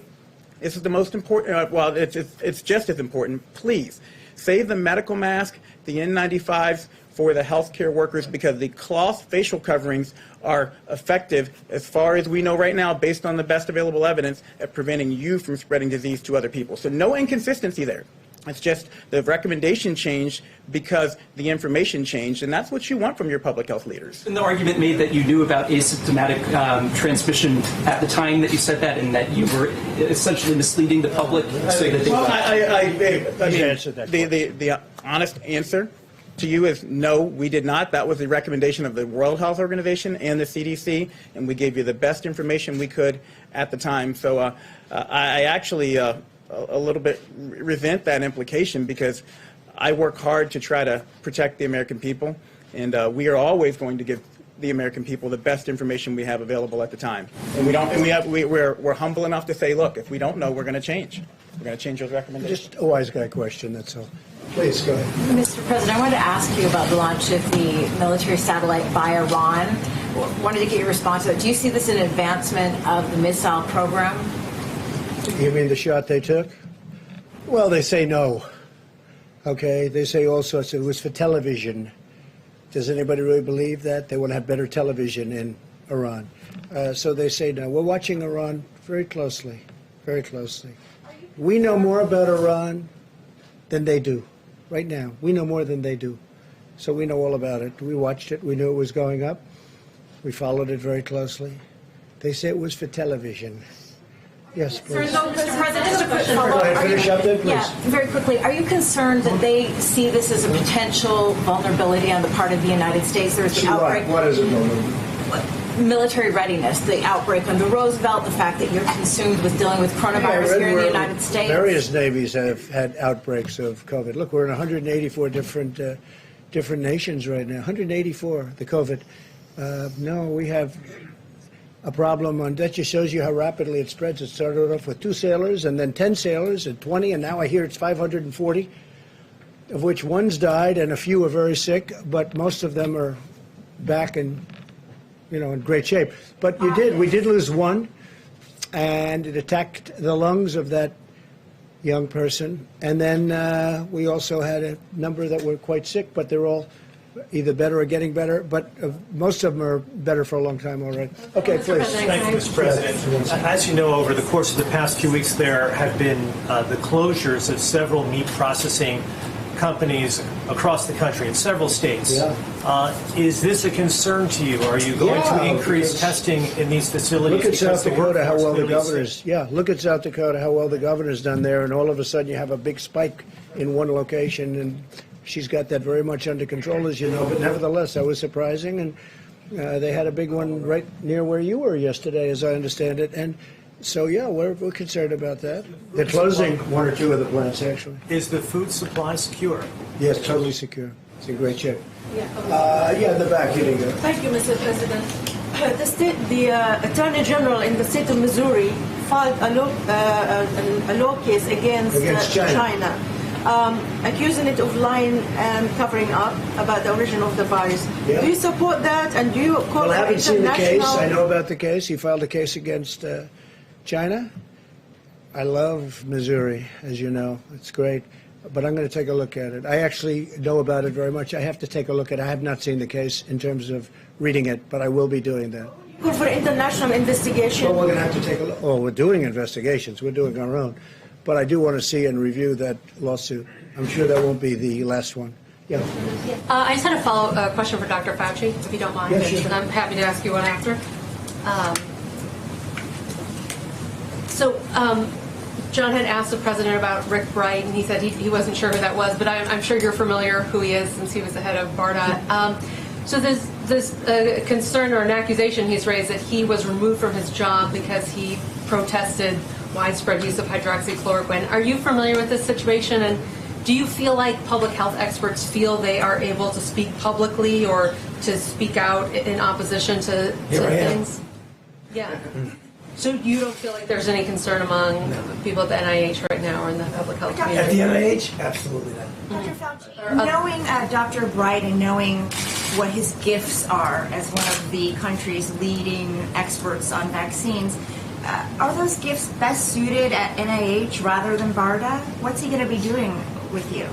this is the most important, well, it's just as important, please save the medical mask, the N95s, for the healthcare workers, because the cloth facial coverings are effective, as far as we know right now, based on the best available evidence, at preventing you from spreading disease to other people. So no inconsistency there. It's just the recommendation changed because the information changed, and that's what you want from your public health leaders. And the argument made that you knew about asymptomatic transmission at the time that you said that, and that you were essentially misleading the public. So that the honest answer to you is no, we did not. That was the recommendation of the World Health Organization and the CDC, and we gave you the best information we could at the time. So I actually a little bit resent that implication, because I work hard to try to protect the American people, and we are always going to give the American people the best information we have available at the time. And we're humble enough to say, look, if we don't know, we're going to change. We're going to change those recommendations. Just a wise guy question, that's all. Please, go ahead. Mr. President, I wanted to ask you about the launch of the military satellite by Iran. Wanted to get your response to that. Do you see this as an advancement of the missile program? You mean the shot they took? Well, they say no. Okay, they say all sorts. It was for television. Does anybody really believe that? They want to have better television in Iran. So they say no. We're watching Iran very closely, very closely. We know more about Iran than they do right now. We know more than they do. So we know all about it. We watched it. We knew it was going up. We followed it very closely. They say it was for television. Yes, please. Mr. President, just a quick Go ahead, finish up then, please. Yeah, very quickly. Are you concerned that they see this as a potential vulnerability on the part of the United States? There's the outbreak. What is it, vulnerability? Military readiness, the outbreak under Roosevelt, the fact that you're consumed with dealing with coronavirus here in the United States. Various navies have had outbreaks of COVID. Look, we're in 184 different nations right now. 184, the COVID. No, we have a problem on that. Just shows you how rapidly it spreads. It started off with 2 sailors, and then 10 sailors, and 20, and now I hear it's 540, of which one's died and a few are very sick, but most of them are back in great shape. But we did lose one, and it attacked the lungs of that young person. And then we also had a number that were quite sick, but they're all either better or getting better. But most of them are better for a long time already. Okay, please. Thank you, Mr. President. As you know, over the course of the past few weeks, there have been the closures of several meat processing companies across the country in several states. Yeah. Is this a concern to you? Are you going to increase testing in these facilities? Look at South Dakota, how well the governor's. Yeah, look at South Dakota, how well the governor's done there, and all of a sudden you have a big spike in one location, and she's got that very much under control, as you know. But nevertheless, that was surprising, and they had a big one right near where you were yesterday, as I understand it, and. So, yeah, we're concerned about that. They're closing 1 or 2 of the plants, actually. Is the food supply secure? Yes, totally secure. It's in great shape. In the back, here you go. Thank you, Mr. President. The Attorney General in the state of Missouri filed a law case against China, accusing it of lying and covering up about the origin of the virus. Yeah. Do you support that? And do you call Well, I haven't seen the case. international? I know about the case. He filed a case against China. I love Missouri, as you know. It's great. But I'm going to take a look at it. I actually know about it very much. I have to take a look at it. I have not seen the case in terms of reading it, but I will be doing that. Go for international investigation. Well, we're going to have to take a look. Oh, we're doing investigations. We're doing our own. But I do want to see and review that lawsuit. I'm sure that won't be the last one. Yeah. I just had a follow-up question for Dr. Fauci, if you don't mind. Yeah, sure. I'm happy to ask you one after. John had asked the president about Rick Bright, and he said he wasn't sure who that was, but I'm sure you're familiar who he is since he was the head of BARDA. So there's this concern or an accusation he's raised that he was removed from his job because he protested widespread use of hydroxychloroquine. Are you familiar with this situation, and do you feel like public health experts feel they are able to speak publicly or to speak out in opposition to things? Yeah. So you don't feel like there's any concern among people at the NIH right now or in the public health community? At the NIH? Absolutely not. Dr. Fauci, knowing Dr. Bright and knowing what his gifts are as one of the country's leading experts on vaccines, are those gifts best suited at NIH rather than BARDA? What's he going to be doing with you?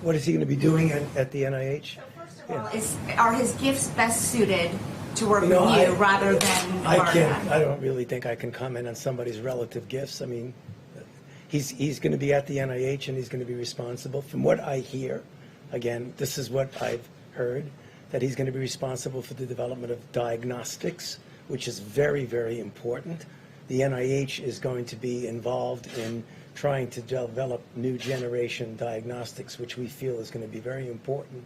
What is he going to be doing at the NIH? Are his gifts best suited to work with you rather than BARDA? I don't really think I can comment on somebody's relative gifts. I mean, he's going to be at the NIH and he's going to be responsible. From what I hear, again, this is what I've heard, that he's going to be responsible for the development of diagnostics, which is very, very important. The NIH is going to be involved in trying to develop new generation diagnostics, which we feel is going to be very important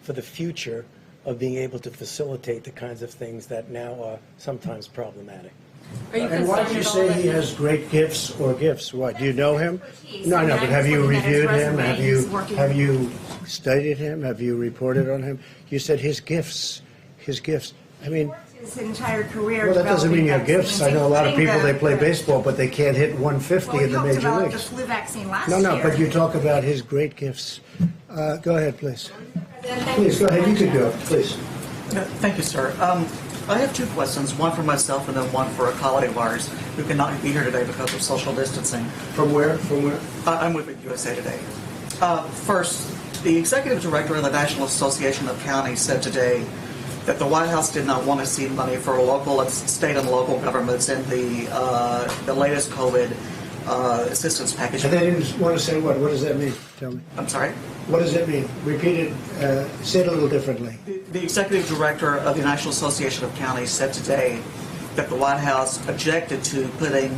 for the future of being able to facilitate the kinds of things that now are sometimes problematic. And why do you say he has great gifts or gifts? What, do you know him? No, but have you reviewed him? Have you studied him? Have you reported on him? You said his gifts. I mean, His entire career. well, that doesn't mean you have developing gifts. I know a lot of people, they play including baseball, but they can't hit 150 in the major developed the leagues. flu vaccine last No, year. but you talk about his great gifts. Go ahead, please. Please, go ahead. You could go, please. Thank you, sir. I have two questions, one for myself and then one for a colleague of ours who cannot be here today because of social distancing. From where? I'm with USA Today. First, the executive director of the National Association of Counties said today that the White House did not want to see money for local, state and local governments in the latest COVID assistance package. And they didn't want to say what? What does that mean? Tell me. I'm sorry? What does it mean? Repeat it. Say it a little differently. The executive director of the National Association of Counties said today that the White House objected to putting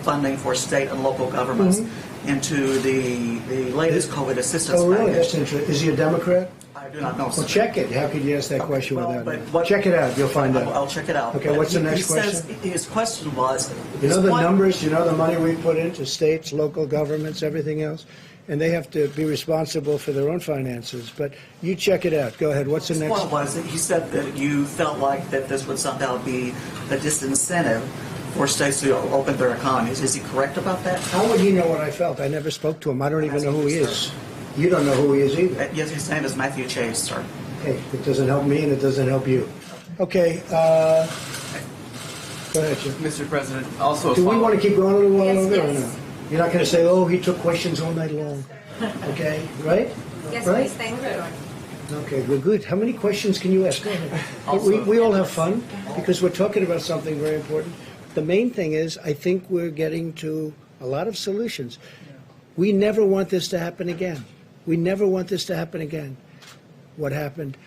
funding for state and local governments into the latest COVID assistance Oh, really? package. That's interesting. Is he a Democrat? I do not know. Well, check it. How could you ask that question without but check it out. You'll find out. I'll check it out. Okay, But what's the he next says question? his question was, You know is the what- numbers, you know the money we put into states, local governments, everything else? And they have to be responsible for their own finances. But you check it out. Go ahead. What's the His next? point was that he said that you felt like that this would somehow be a disincentive for states to open their economies. Is he correct about that? How would he know what I felt? I never spoke to him. I don't even know who he is. You don't know who he is either. Yes, his name is Matthew Chase, sir. Hey, it doesn't help me and it doesn't help you. Okay. Go ahead, Jim. Mr. President, also a Do we want to keep going a little while longer or yes. no? You're not going to say, oh, he took questions all night long. Okay, right? Yes, Right? please, thank you. Okay, well, good. How many questions can you ask? Go ahead. We all have fun because we're talking about something very important. The main thing is, I think we're getting to a lot of solutions. We never want this to happen again. We never want this to happen again, what happened.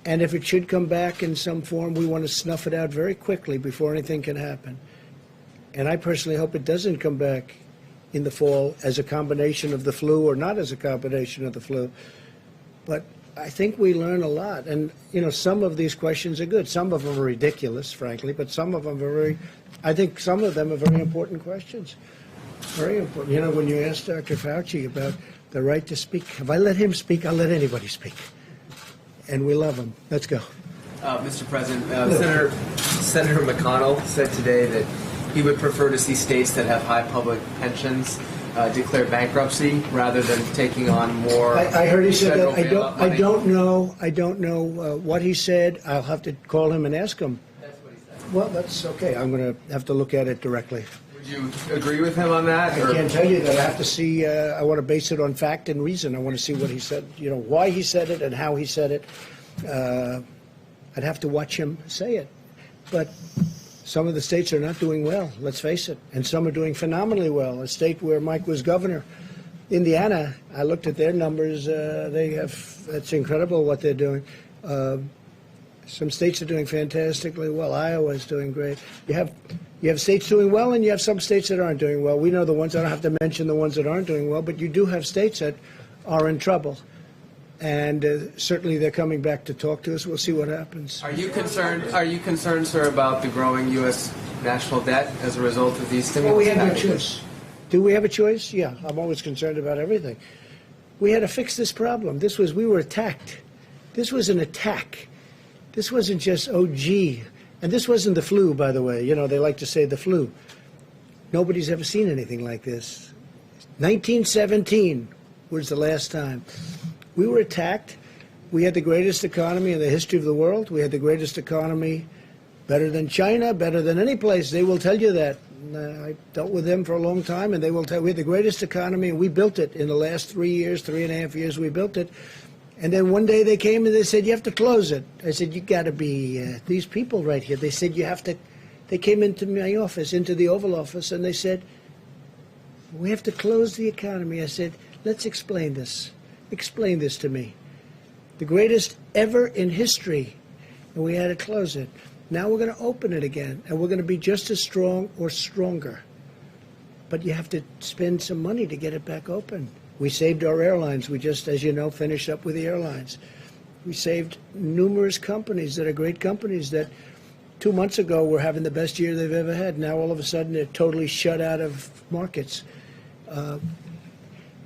And if it should come back in some form, we want to snuff it out very quickly before anything can happen. And I personally hope it doesn't come back in the fall as a combination of the flu or not as a combination of the flu. But I think we learn a lot. And, you know, some of these questions are good. Some of them are ridiculous, frankly, but some of them are very, I think some of them are very important questions. Very important. You know, when you asked Dr. Fauci about the right to speak, if I let him speak, I'll let anybody speak. And we love him. Let's go. Mr. President, Senator McConnell said today that he would prefer to see states that have high public pensions declare bankruptcy rather than taking on more. I heard he said federal that. bailout money. I don't know what he said. I'll have to call him and ask him. That's what he said. Well, that's okay. I'm going to have to look at it directly. Would you agree with him on that? I can't tell you that. I have to see. I want to base it on fact and reason. I want to see what he said. You know, why he said it and how he said it. I'd have to watch him say it. But some of the states are not doing well, let's face it, and some are doing phenomenally well. A state where Mike was governor, Indiana, I looked at their numbers. It's incredible what they're doing. Some states are doing fantastically well. Iowa's doing great. You have states doing well, and you have some states that aren't doing well. We know the ones. I don't have to mention the ones that aren't doing well, but you do have states that are in trouble. And certainly they're coming back to talk to us. We'll see what happens. Are you concerned, sir, about the growing U.S. national debt as a result of these stimulus Well, we had no packages? choice. Do we have a choice? Yeah, I'm always concerned about everything. We had to fix this problem. We were attacked. This was an attack. This wasn't just, oh, gee. And this wasn't the flu, by the way. You know, they like to say the flu. Nobody's ever seen anything like this. 1917 was the last time. We were attacked. We had the greatest economy in the history of the world. We had the greatest economy, better than China, better than any place. They will tell you that. I dealt with them for a long time, and they will tell we had the greatest economy, and we built it in the last 3 years, 3.5 years. We built it, and then one day they came and they said you have to close it. I said you got to be these people right here. They said you have to. They came into my office, into the Oval Office, and they said we have to close the economy. I said let's explain this. Explain this to me. The greatest ever in history, and we had to close it. Now we're going to open it again, and we're going to be just as strong or stronger. But you have to spend some money to get it back open. We saved our airlines. We just, as you know, finished up with the airlines. We saved numerous companies that are great companies that 2 months ago were having the best year they've ever had. Now all of a sudden they're totally shut out of markets.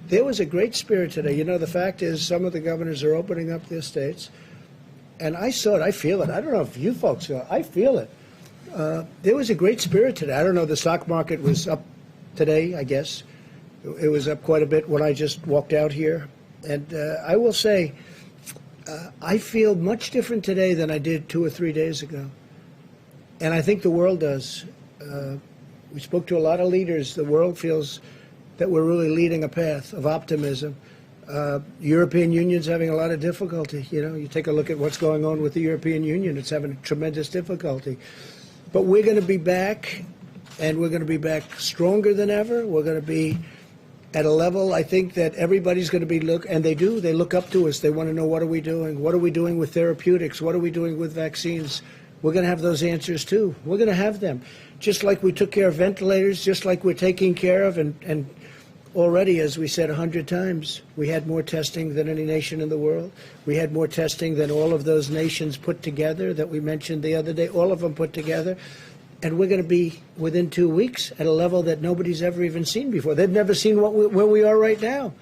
There was a great spirit today. You know, the fact is some of the governors are opening up their states. And I saw it. I feel it. I don't know if you folks saw it. I feel it. There was a great spirit today. I don't know. The stock market was up today, I guess. It was up quite a bit when I just walked out here. And I will say, I feel much different today than I did 2 or 3 days ago. And I think the world does. We spoke to a lot of leaders. The world feels that we're really leading a path of optimism. European Union's having a lot of difficulty. You know, you take a look at what's going on with the European Union. It's having tremendous difficulty. But we're going to be back, and we're going to be back stronger than ever. We're going to be at a level, I think, that everybody's going to be and they do. They look up to us. They want to know, what are we doing? What are we doing with therapeutics? What are we doing with vaccines? We're going to have those answers, too. We're going to have them. Just like we took care of ventilators, just like we're taking care of, and already, as we said 100 times, we had more testing than any nation in the world. We had more testing than all of those nations put together that we mentioned the other day, all of them put together. And we're going to be, within 2 weeks, at a level that nobody's ever even seen before. They've never seen where we are right now.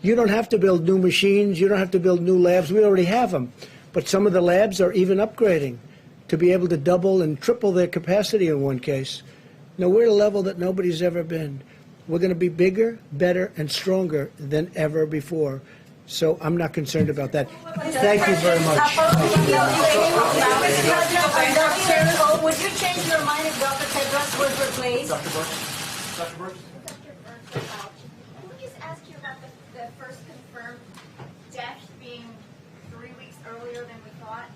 You don't have to build new machines. You don't have to build new labs. We already have them. But some of the labs are even upgrading to be able to double and triple their capacity in one case. Now, we're at a level that nobody's ever been. We're going to be bigger, better, and stronger than ever before. So I'm not concerned about that. Thank you very much. Would you change your mind if Dr. Tedros was replaced? Dr. Burks? Dr. Burks? Can we just ask you about the first confirmed death being 3 weeks earlier than we thought?